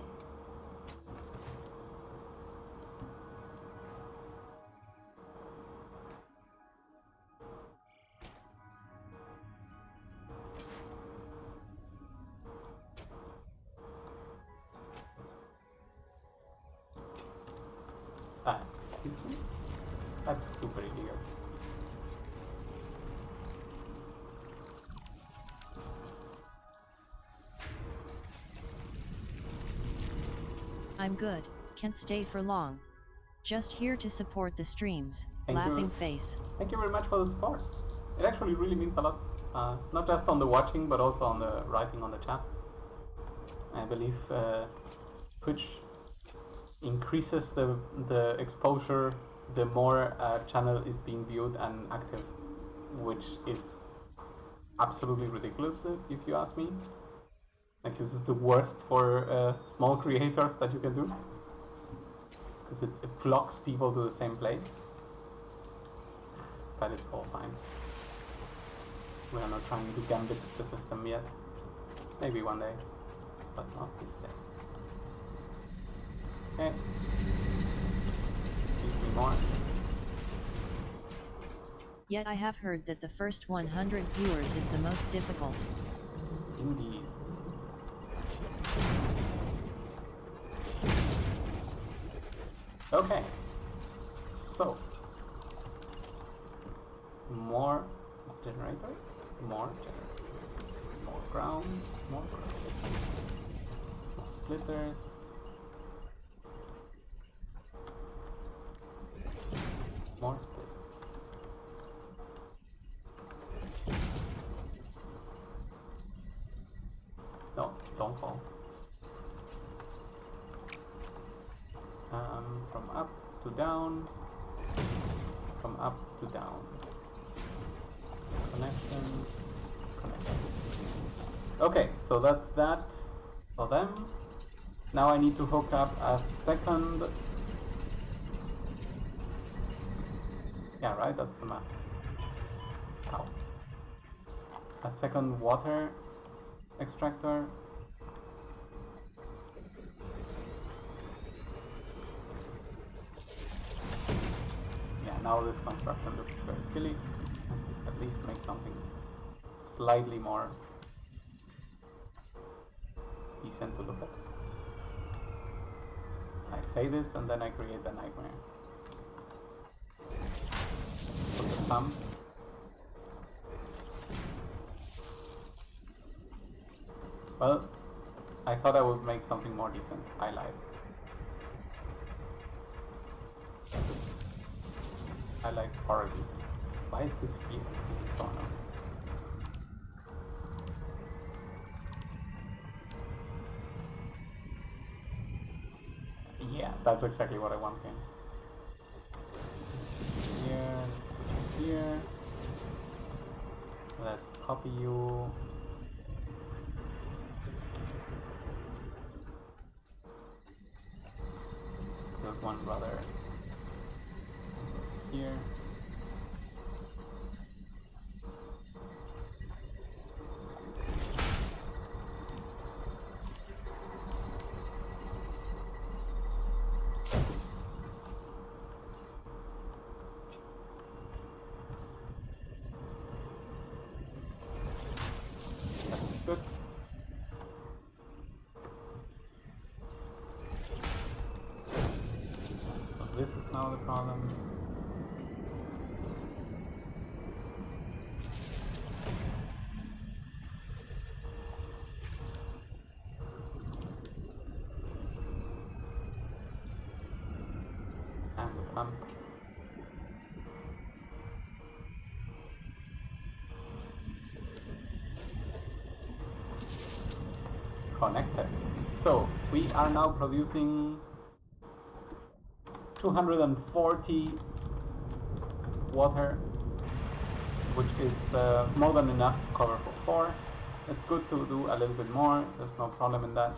Excuse me? That's super illegal. I'm good, can't stay for long. Just here to support the streams. Thank Laughing you. face. Thank you very much for the support. It actually really means a lot. Not just on the watching, but also on the writing on the chat. I believe Twitch increases the exposure the more a channel is being viewed and active, which is absolutely ridiculous if you ask me. Like, this is the worst for small creators that you can do, because it flocks people to the same place. But it's all fine. We are not trying to gambit the system yet. Maybe one day, but not this day. Okay. Give me more. Yet I have heard that the first 100 viewers is the most difficult. Indeed. Okay. So, more generators, more ground, more splitters. More splitters. No, don't fall. From up to down. From up to down. Connection. Connection. Okay, so that's that for them. Now I need to hook up a second. Yeah, right, that's the map. Ow. A second water extractor. Yeah, now this construction looks very silly. Let's at least make something slightly more decent to look at. I say this and then I create the nightmare. Put the pump. Well, I thought I would make something more decent. I lied. I lied horribly. Why is this here? This is so annoying. Yeah, that's exactly what I want here. Here. Let's copy you. There's one brother here. pump. Connected. So we are now producing 240 water, which is more than enough to cover for 4. It's good to do a little bit more, there's no problem in that.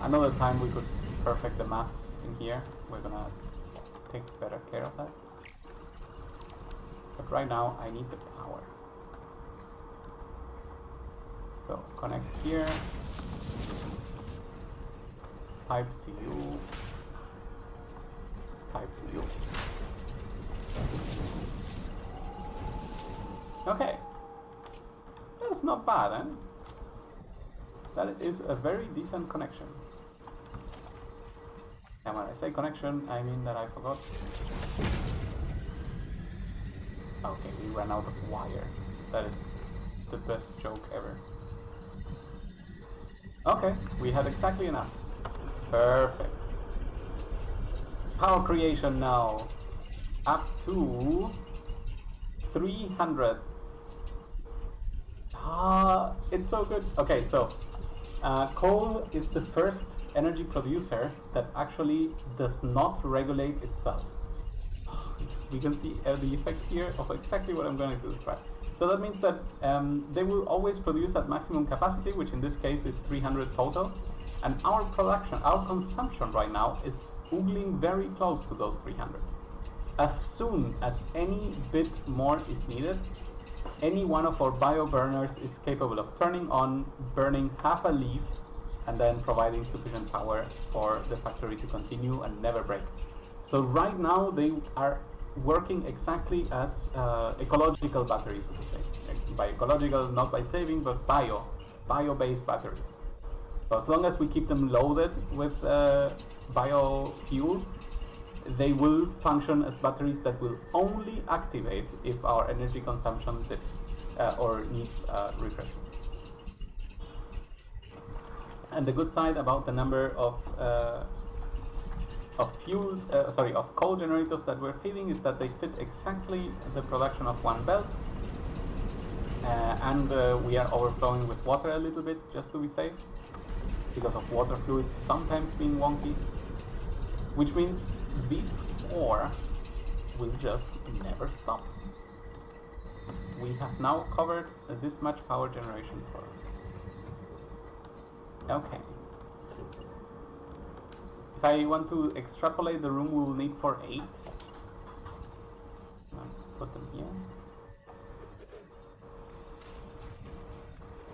Another time we could perfect the maths in here, we're gonna take better care of that. But right now I need the power. So connect here, pipe to you, pipe to you. Okay, that's not bad, eh? That is a very decent connection. And when I say connection, I mean that I forgot. Okay, we ran out of wire. That is the best joke ever. Okay, we had exactly enough. Perfect. Power creation now. Up to 300. It's so good. Okay, so coal is the first energy producer that actually does not regulate itself. We can see the effect here of exactly what I'm going to describe. So that means that they will always produce at maximum capacity, which in this case is 300 total. And our production, our consumption right now is oogling very close to those 300. As soon as any bit more is needed, any one of our bio burners is capable of turning on, burning half a leaf, and then providing sufficient power for the factory to continue and never break. So right now they are working exactly as ecological batteries, we could say. By ecological, not by saving, but bio-based batteries. So as long as we keep them loaded with biofuel, they will function as batteries that will only activate if our energy consumption dips or needs refreshing. And the good side about the number of coal generators that we're feeding is that they fit exactly the production of one belt, and we are overflowing with water a little bit just to be safe because of water fluids sometimes being wonky, which means these 4 will just never stop. We have now covered this much power generation for us. Okay. If I want to extrapolate the room, we will need for 8. Let's put them here.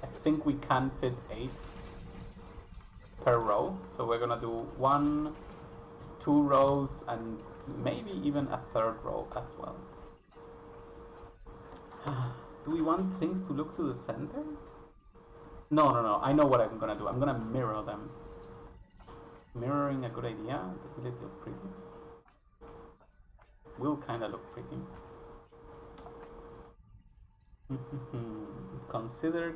I think we can fit 8 per row, so we're gonna do 1, 2 rows, and maybe even a 3rd row as well. Do we want things to look to the center? No, I know what I'm gonna do. I'm gonna mirror them. Mirroring a good idea? Will it look pretty? Will kinda look pretty. Consider.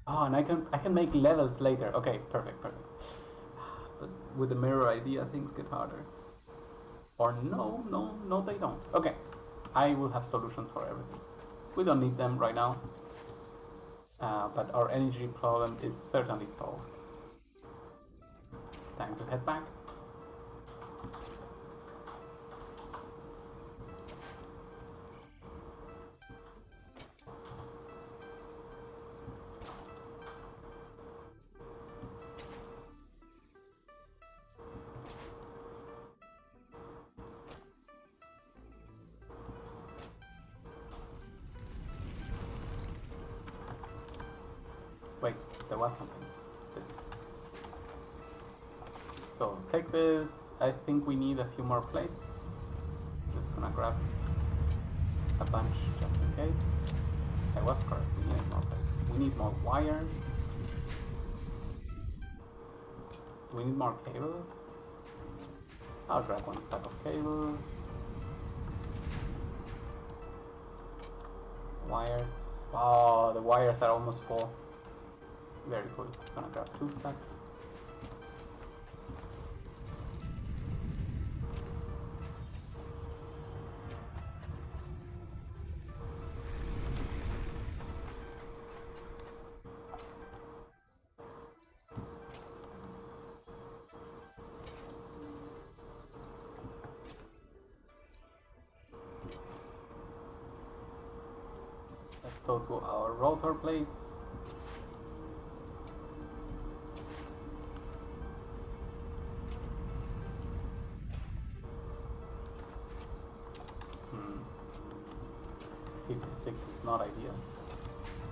Oh, and I can make levels later. Okay, perfect. But with the mirror idea, things get harder. Or no, they don't. Okay, I will have solutions for everything. We don't need them right now. But our energy problem is certainly solved. Time to head back. Wait, there was something. So take this. I think we need a few more plates. Just gonna grab a bunch just in case. I was correct. We need more plates. We need more wires. Do we need more cables? I'll grab one stack of cables. Wires. Oh, the wires are almost full. Very cool. Gonna grab 2 stacks. Let's go to our rotor place. Hmm. 56 is not ideal.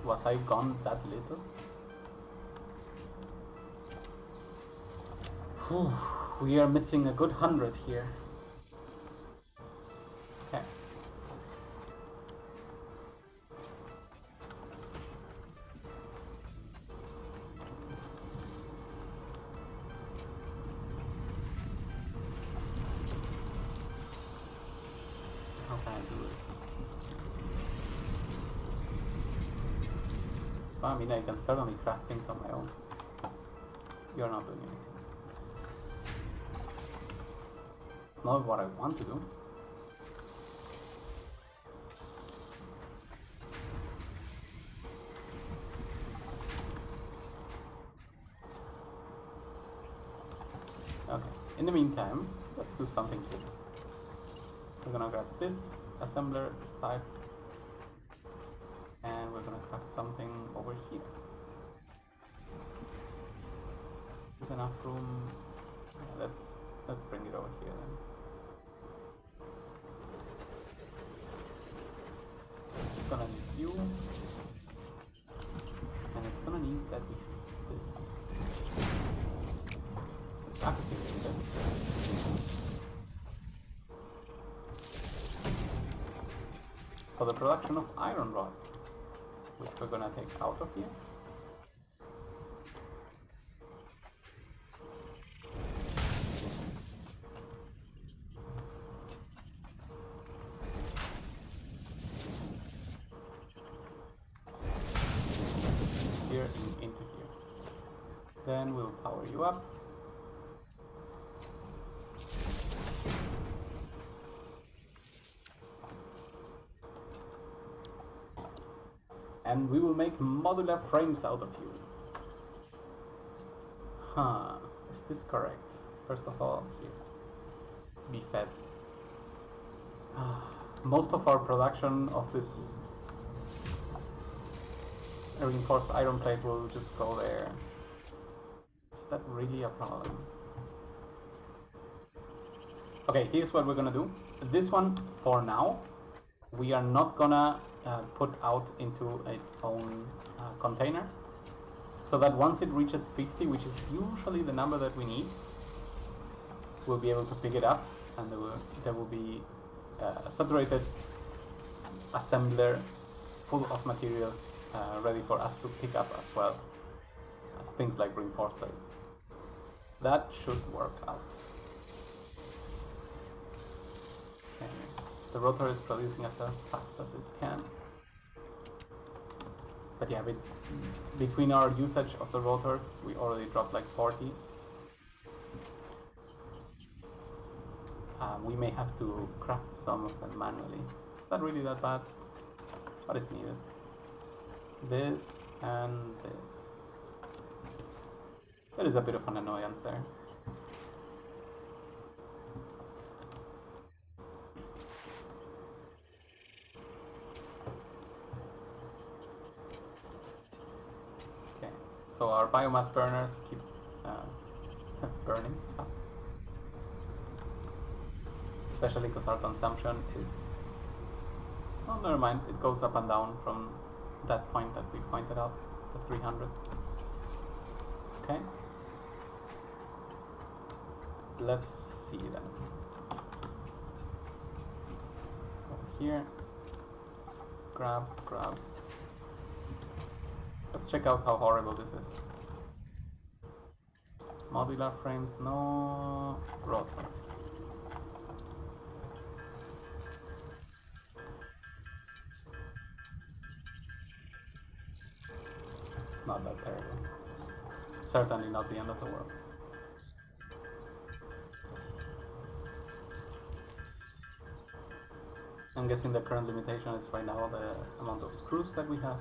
Was I gone that little? Whew, we are missing a good 100 here. Okay. How can I do this? Well, I mean, I can certainly craft things on my own. You're not doing anything. It's not what I want to do. Okay, in the meantime, let's do something good. We're gonna grab this assembler, this type, and we're gonna craft something over here. There's enough room. Yeah, let's bring it over here then. It's gonna need you, and it's gonna need that we this. Activate this. For the production of iron rods, which we're gonna take out of here. Here into here. Then we'll power you up. And we will make modular frames out of you. Huh, is this correct? First of all, here. Be fed. Most of our production of this reinforced iron plate will just go there. Is that really a problem? Okay, here's what we're gonna do. This one, for now, we are not gonna put out into its own container, so that once it reaches 50, which is usually the number that we need, we'll be able to pick it up, and there will be a saturated assembler full of materials ready for us to pick up as well. Things like reinforced plates. That should work out. Okay. The rotor is producing as fast as it can. But yeah, between our usage of the rotors, we already dropped like 40. We may have to craft some of them manually. Not really that bad, but it's needed. This and this. There is a bit of an annoyance there. Okay, so our biomass burners keep burning stuff. Especially because our consumption is... Oh, never mind, it goes up and down from that point that we pointed out, the 300. Okay. Let's see then. Over here. Grab. Let's check out how horrible this is. Modular frames, no rotors. Not that terrible. Certainly not the end of the world. I'm guessing the current limitation is right now the amount of screws that we have.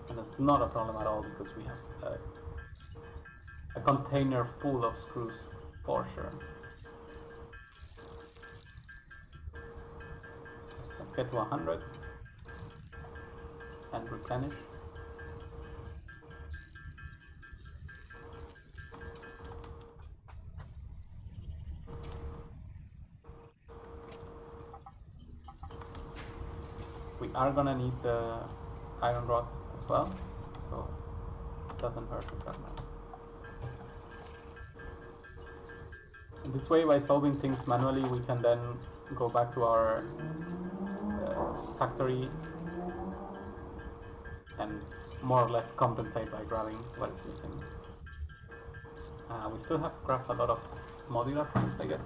And that's not a problem at all because we have a container full of screws for sure. Let's get to 100 and replenish. We are gonna need the iron rods as well, so it doesn't hurt to grab them. And this way, by solving things manually, we can then go back to our factory and more or less compensate by grabbing what is missing. We still have to craft a lot of modular things, I guess.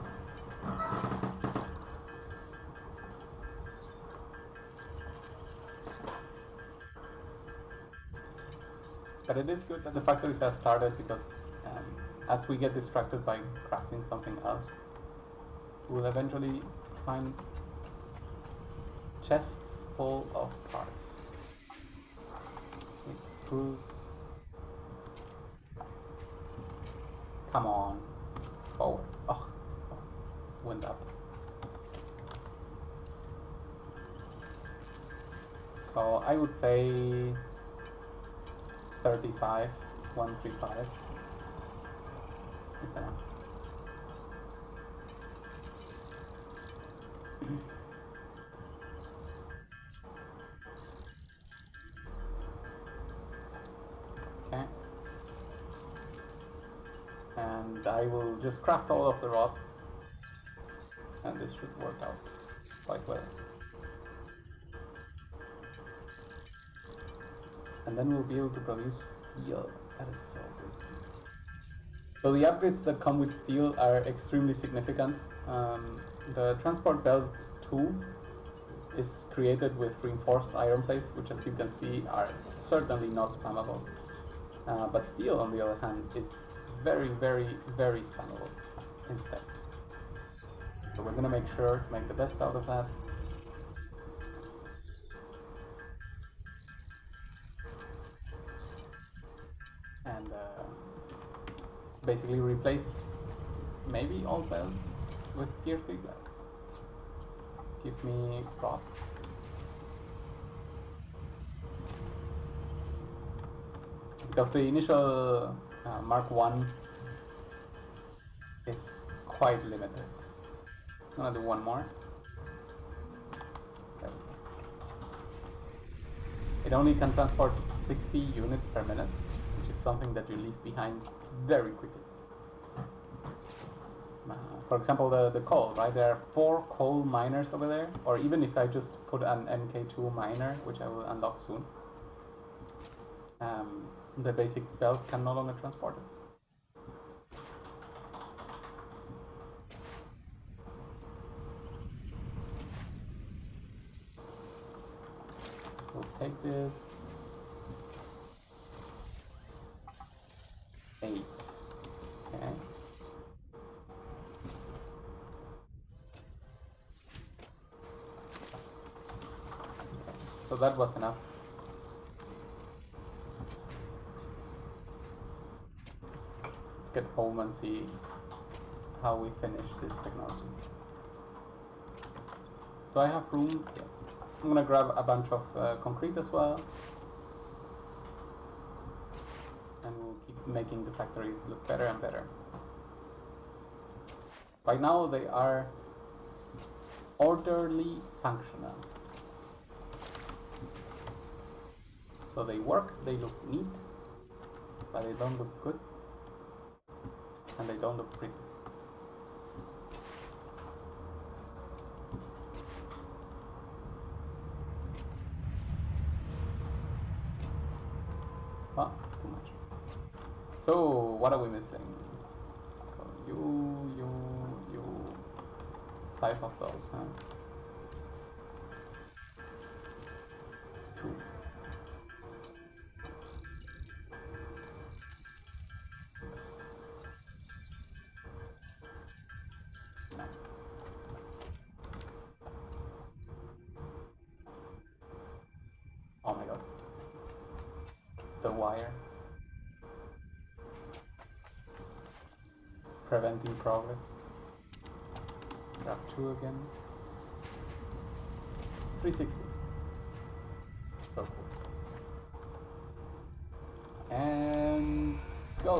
But it is good that the factories have started, because as we get distracted by crafting something else, we'll eventually find chests full of parts. Okay, screws. Come on, forward. Oh, went up. So I would say 35, 135 is enough. Okay. And I will just craft all of the rods, and this should work out quite well. And then we'll be able to produce steel. That is so good. So the upgrades that come with steel are extremely significant. The transport belt 2 is created with reinforced iron plates, which, as you can see, are certainly not spammable. But steel, on the other hand, is very, very, very spammable instead. So we're gonna make sure to make the best out of that. And basically replace maybe all belts with tier 3 belts. Give me props. Because the initial Mark 1 is quite limited. I'm gonna do one more. There we go. It only can transport 60 units per minute, which is something that you leave behind very quickly. For example, the coal, right? There are 4 coal miners over there, or even if I just put an MK2 miner, which I will unlock soon, the basic belt can no longer transport it. We'll take this. 8. Okay. So that was enough. Let's get home and see how we finish this technology. Do I have room? Yes. I'm gonna grab a bunch of concrete as well. And we'll keep making the factories look better and better. Right now they are orderly functional. So they work, they look neat, but they don't look good, and they don't look pretty. Oh, too much. So, what are we missing? You. 5 of those, huh? 2. No. Oh my god. The wire. Preventing progress. Grab 2 again. 360. So cool. And go.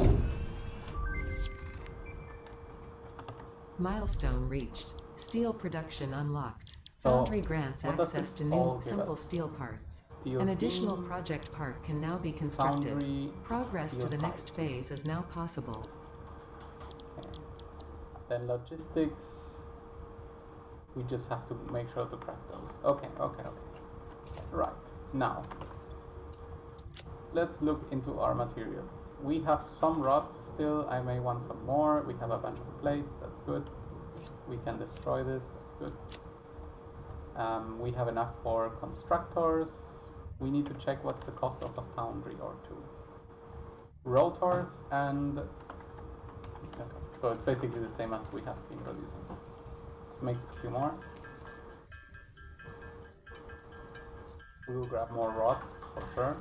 Milestone reached. Steel production unlocked. So, Foundry grants what does access it to all new, give simple us? steel parts. Steel An additional beam, project part can now be constructed. foundry, Progress to steel the pipe. next phase is now possible. Okay. Then logistics. We just have to make sure to craft those. Okay. Right. Now, let's look into our materials. We have some rods still. I may want some more. We have a bunch of plates. That's good. We can destroy this. That's good. We have enough for constructors. We need to check what's the cost of a foundry or two. Rotors and... Okay, so it's basically the same as we have been producing. Let's make a few more. We will grab more rods for sure.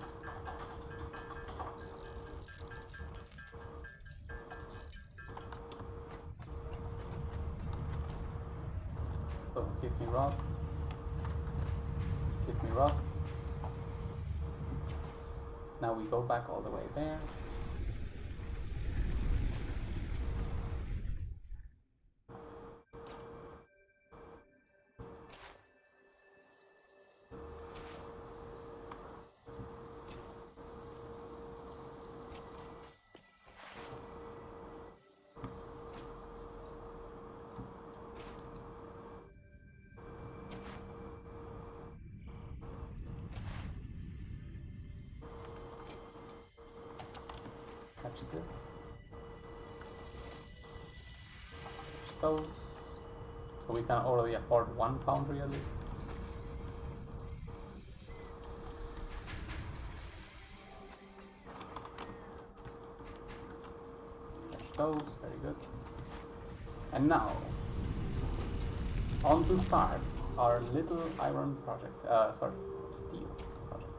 So give me rods. Give me rods. Now we go back all the way there. Catch this. Catch those. So we can already afford one foundry at least. Catch those, very good. And now, on to start our little iron project. Sorry, steel project.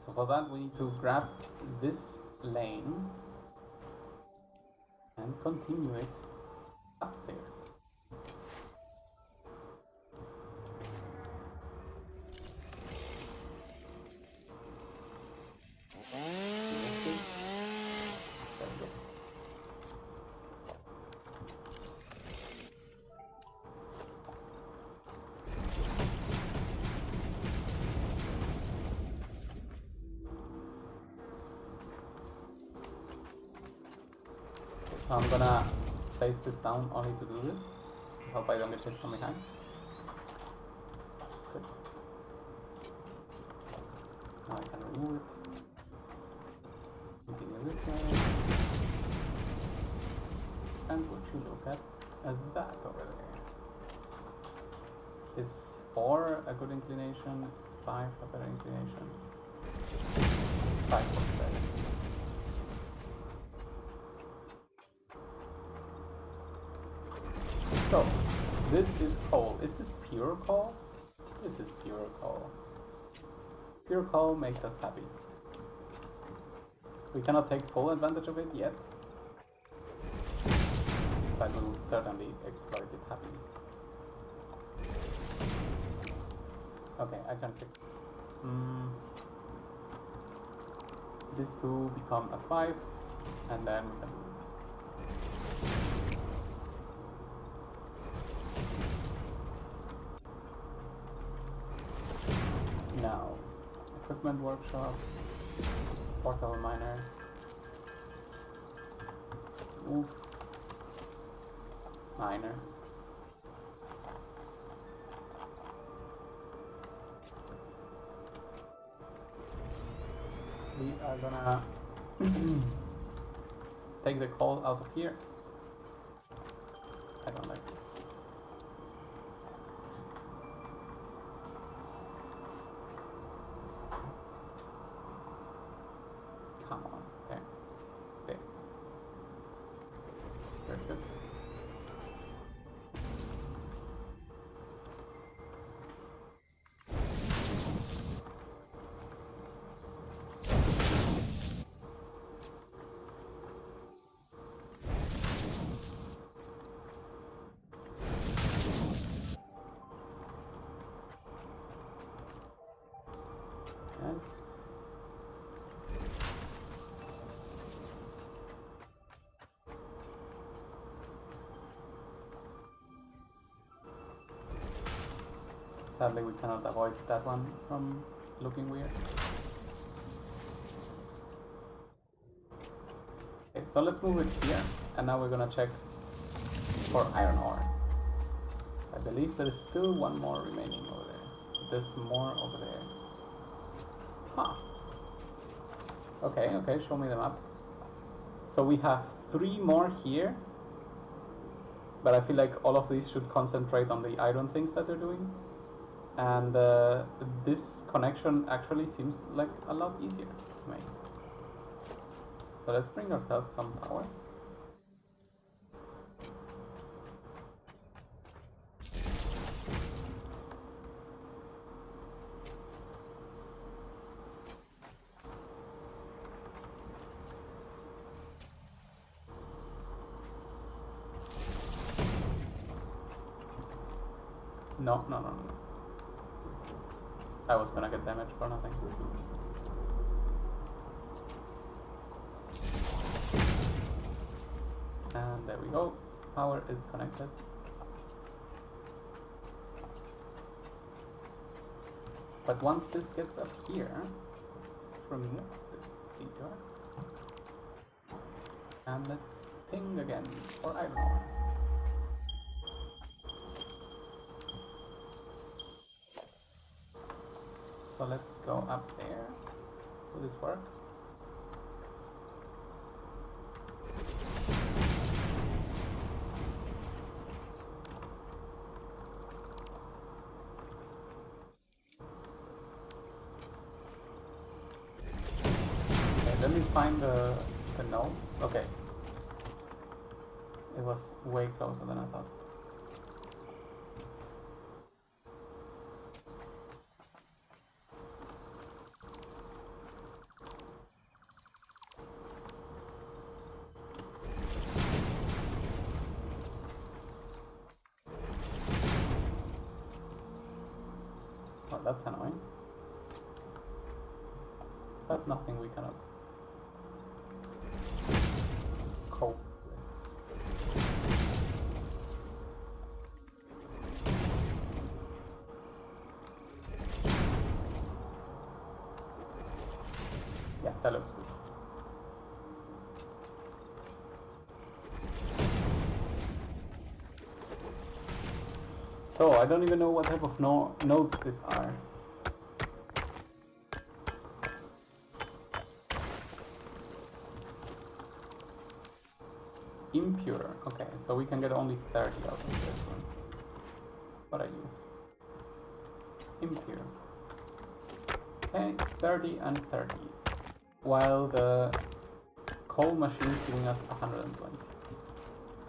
So for that we need to grab this lane and continue it upstairs. There we go. So I'm gonna place this down only to do this. I hope I don't get hit from behind. Good. Now I can remove it. Continue this way. And what you look at is that over there. Is 4 a good inclination? 5 a better inclination? 5 looks better. So, this is coal. Is this pure coal? This is pure coal. Pure coal makes us happy. We cannot take full advantage of it yet, but we will certainly exploit it happily. Okay, I can fix this to become a 5, and then we can do this. Now, equipment workshop, portable miner, move, miner. We are gonna take the coal out of here. I don't like this. Come on, there. There. Very good. sadly we cannot avoid that one from looking weird. Okay, so let's move it here, and now we're gonna check for iron ore. I believe there is still one more remaining over there. There's more over there. Huh. Okay, okay, show me the map. So we have 3 more here, but I feel like all of these should concentrate on the iron things that they're doing. And this connection actually seems like a lot easier to make. So let's bring ourselves some power. No, no, no, no. I was gonna get damaged for nothing. And there we go. Power is connected. But once this gets up here, let's remove this detour. And let's ping again for iron ore. So let's go up there. Will this work? Okay, let me find the node. Okay. It was way closer than I thought. Oh, that's annoying. That's nothing we cannot cope with. Yeah, that looks good. So, I don't even know what type of nodes these are. Impure. Okay, so we can get only 30 out of this one. What are you? Impure. Okay, 30 and 30. While the coal machine is giving us 120.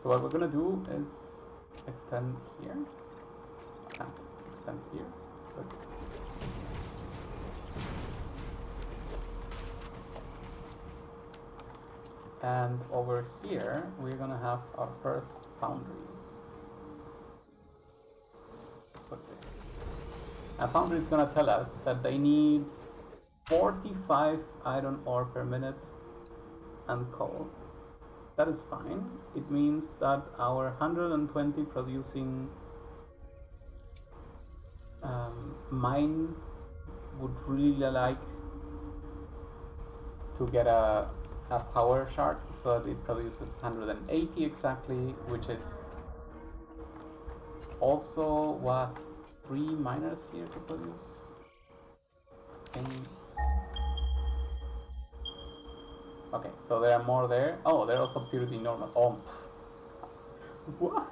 So what we're gonna do is extend here. And extend here. Good. And over here, we're gonna have our first foundry. Put this. And foundry is gonna tell us that they need 45 iron ore per minute and coal. That is fine. It means that our 120 producing mine would really like to get a power shard so that it produces 180 exactly, which is also what 3 miners here to produce. Okay, so there are more there. Oh, they're also purity normal. Oh, what?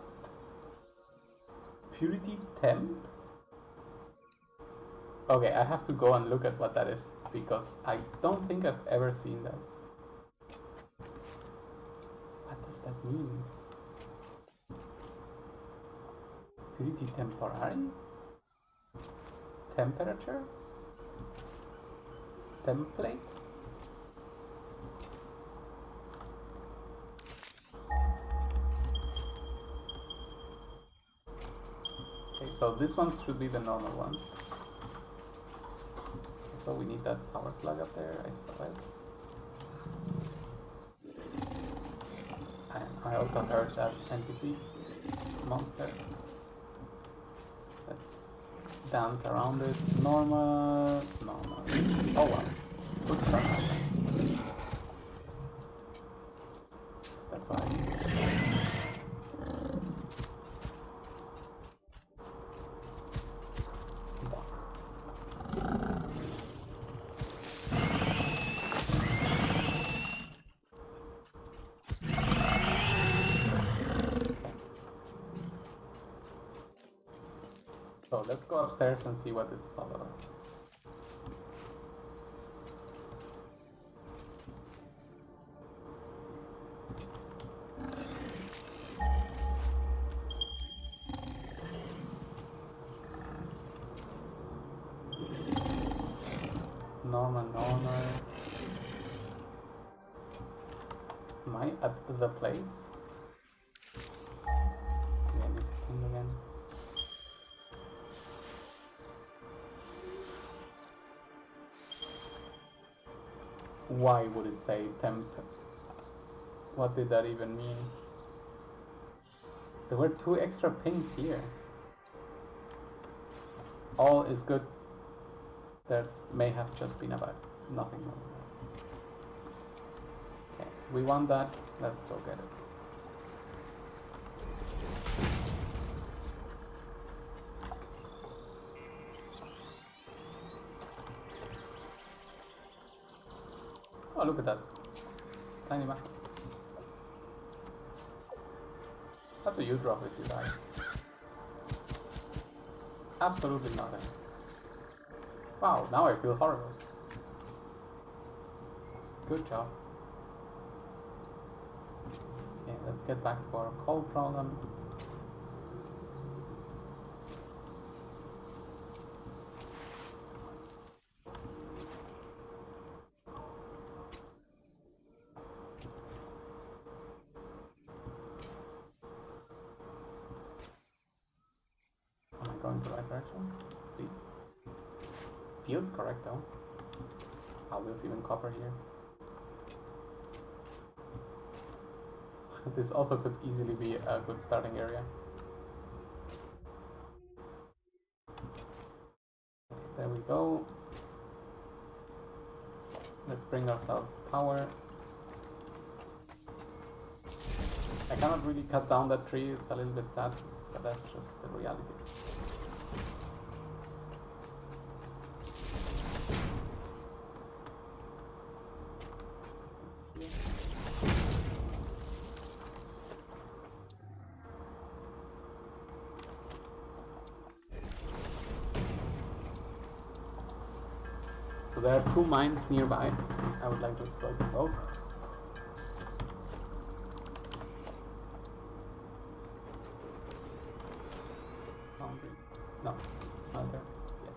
Purity temp? Okay, I have to go and look at what that is because I don't think I've ever seen that. What does that mean? Purity temporary? Temperature? Template? Okay, so these ones should be the normal ones. So we need that power slug up there, I saw it. And I also heard that entity monster. Let's dance around it. Normal. Oh well. Good start. That's what I need. So let's go upstairs and see what this is all about. Normal. Am I at the place? Yeah, I need to think again. Why would it say temp? What did that even mean? There were 2 extra pings here. All is good. There may have just been a bug. Nothing more. Okay, we want that. Let's go get it. Oh, look at that. Tiny mushroom. What do you drop if you die? Absolutely nothing. Wow, now I feel horrible. Good job. Okay, let's get back to our coal problem. Am I going the right direction? Please. Feels correct though. Oh, there's even copper here. This also could easily be a good starting area. There we go. Let's bring ourselves power. I cannot really cut down that tree, it's a little bit sad, but that's just the reality. So there are 2 mines nearby. I would like to explore them both. Foundry. No, smelter. Yes.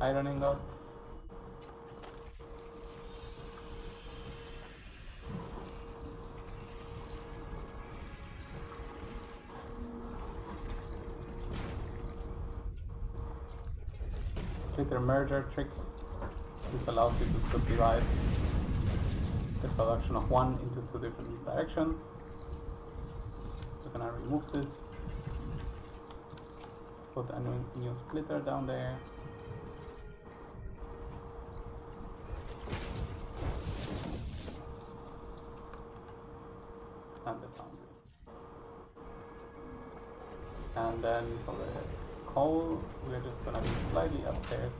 Ironing out. Splitter merger trick. This allows you to subdivide the production of 1 into 2 different directions. We're gonna remove this. Put a new splitter down there. And the foundry. And then for the coal, we're just gonna be slightly upstairs.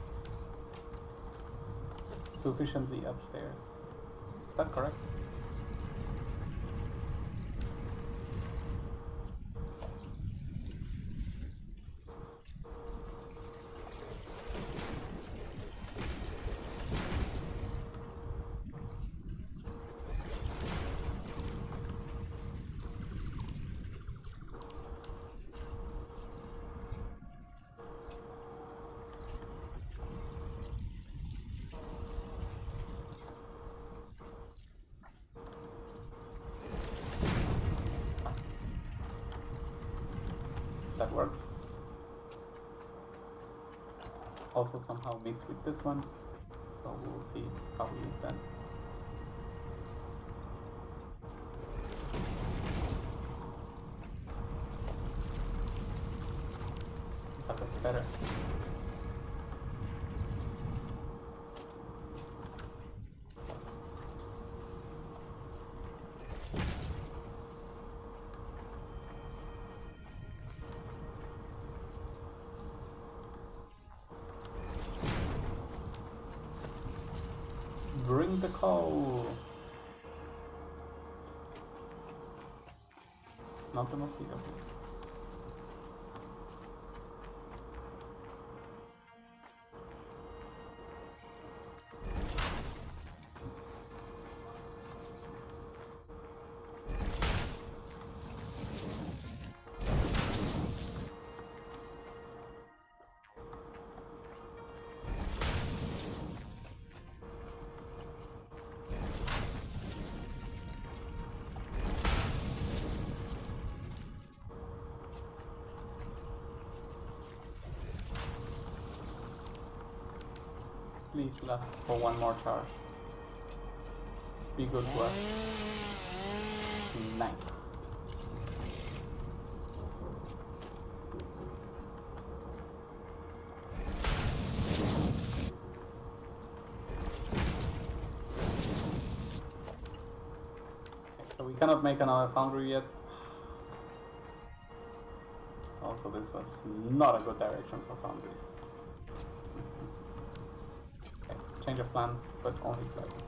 Sufficiently upstairs. Is that correct? that works. Also somehow mixed with this one, so we'll see how we use that. But that's better. Bring the coal. Not the mosquito. Please last for one more charge. Be good to us. Nice. So we cannot make another foundry yet. Also, this was not a good direction for foundries. Change of plans, but only slightly.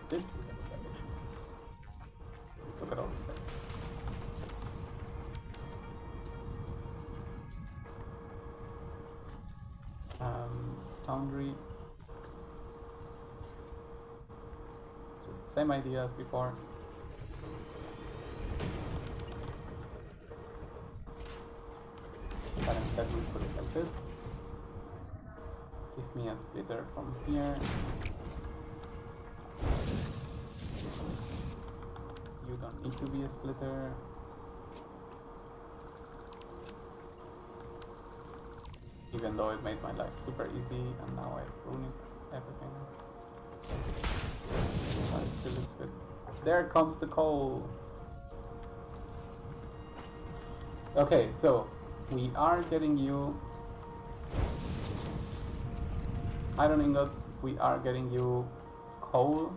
This is a good direction. Look at all this stuff. Foundry. Just same idea as before. But instead we put it like this. Give me a splitter from here. You don't need to be a splitter. Even though it made my life super easy and now I've ruined everything. But it still looks good. There comes the coal. Okay, so we are getting you iron ingots, we are getting you coal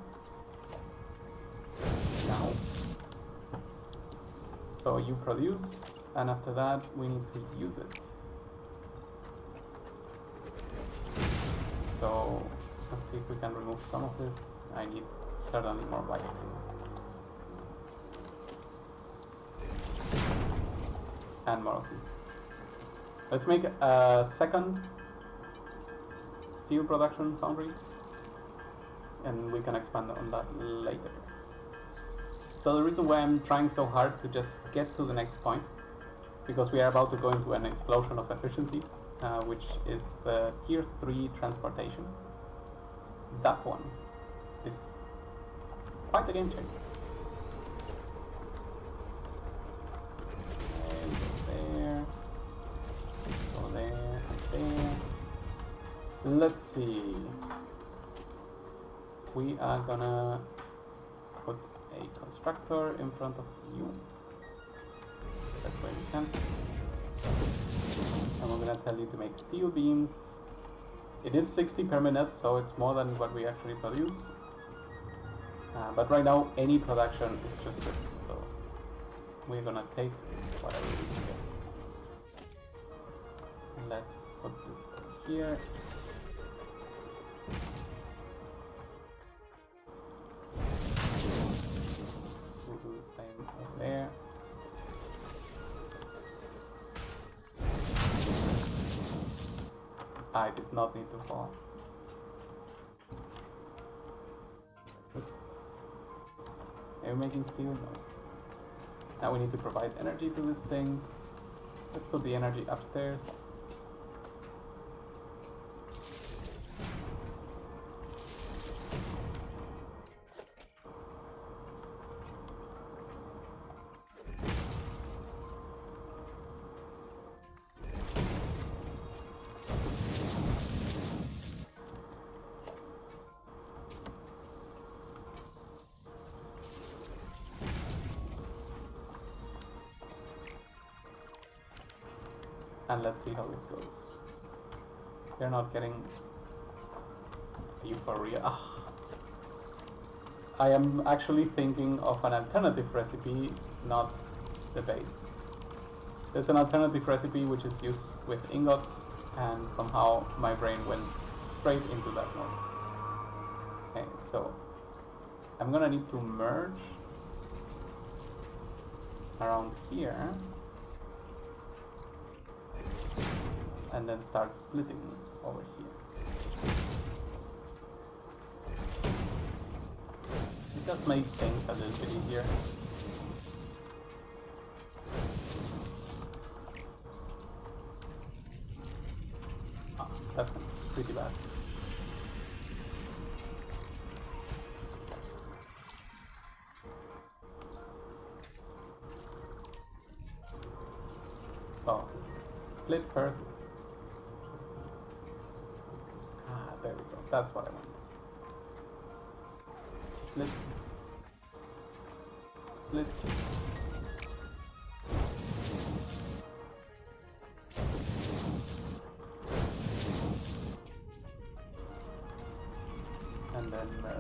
now. So you produce, and after that we need to use it. So let's see if we can remove some of this. I need certainly more light. And more of this. Let's make a second steel production foundry, and we can expand on that later. So the reason why I'm trying so hard to just get to the next point, because we are about to go into an explosion of efficiency, which is the tier 3 transportation. That one is quite a game changer. There, go there, and there. Let's see. We are gonna put a constructor in front of you. That's why we can. And we're gonna tell you to make steel beams. It is 60 per minute, so it's more than what we actually produce. But right now, any production is just good. So we're gonna take whatever we can get. Let's put this here. We'll do the same over there. I did not need to fall. Are you making steel? No. Now we need to provide energy to this thing. Let's put the energy upstairs. And let's see how this goes. They're not getting euphoria. I am actually thinking of an alternative recipe, not the base. There's an alternative recipe which is used with ingots, and somehow my brain went straight into that one. Okay, so I'm gonna need to merge around here and then start splitting over here. It just makes things a little bit easier. That's pretty bad. So, split first. There we go. That's what I want. Split. Split. And then merge.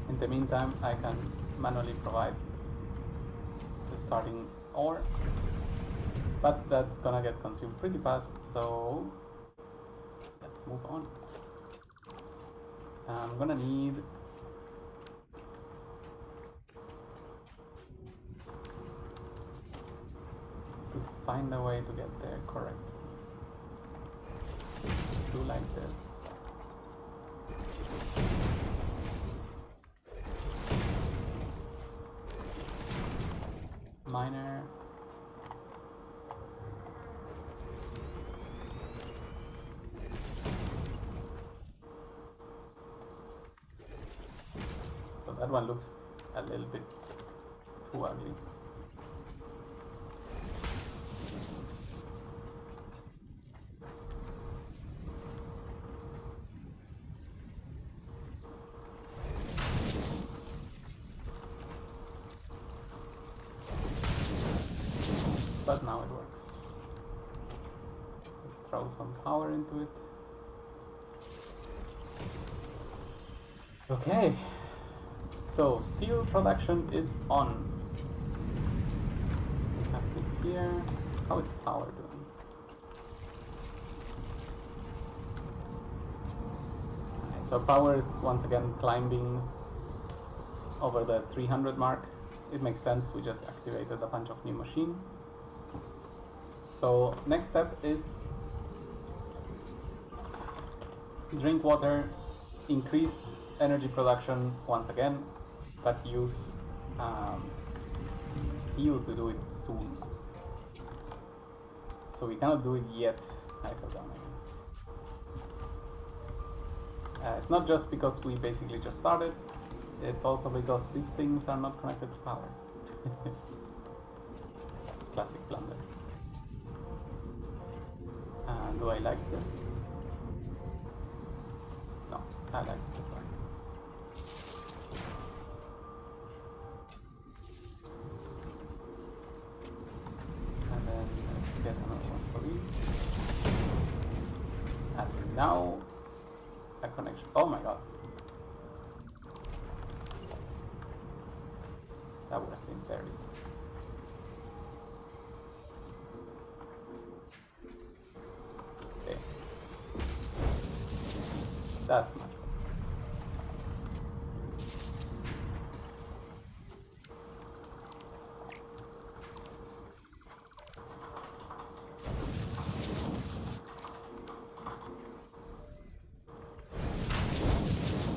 In the meantime, I can manually provide the starting ore, but that's gonna get consumed pretty fast, so let's move on. I'm gonna need to find a way to get there correctly. Do like this. Miner. So that one looks a little bit too ugly. But now it works. Let's throw some power into it. Okay, so steel production is on. We have this here. How is power doing? So power is once again climbing over the 300 mark. It makes sense, we just activated a bunch of new machines. So next step is drink water, increase energy production once again, but use steel to do it soon. So we cannot do it yet. I fell down again. It's not just because we basically just started, it's also because these things are not connected to power. Classic blunder. Do I like this? No, I like this one. And then let's get another one for these. And now a connection. Oh my god. That would have been very easy. That's much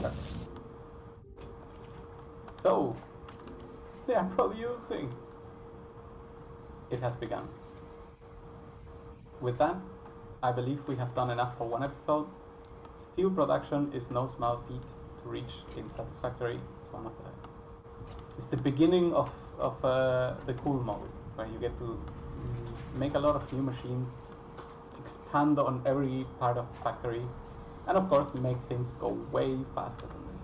better. So, they are producing. It has begun. With that, I believe we have done enough for one episode. Steel production is no small feat to reach in Satisfactory. It's the beginning of the cool mode, where you get to make a lot of new machines, hand on every part of the factory, and of course make things go way faster than this.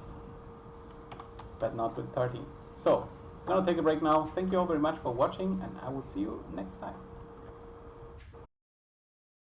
But not with 13. So, I'm gonna take a break now. Thank you all very much for watching, and I will see you next time.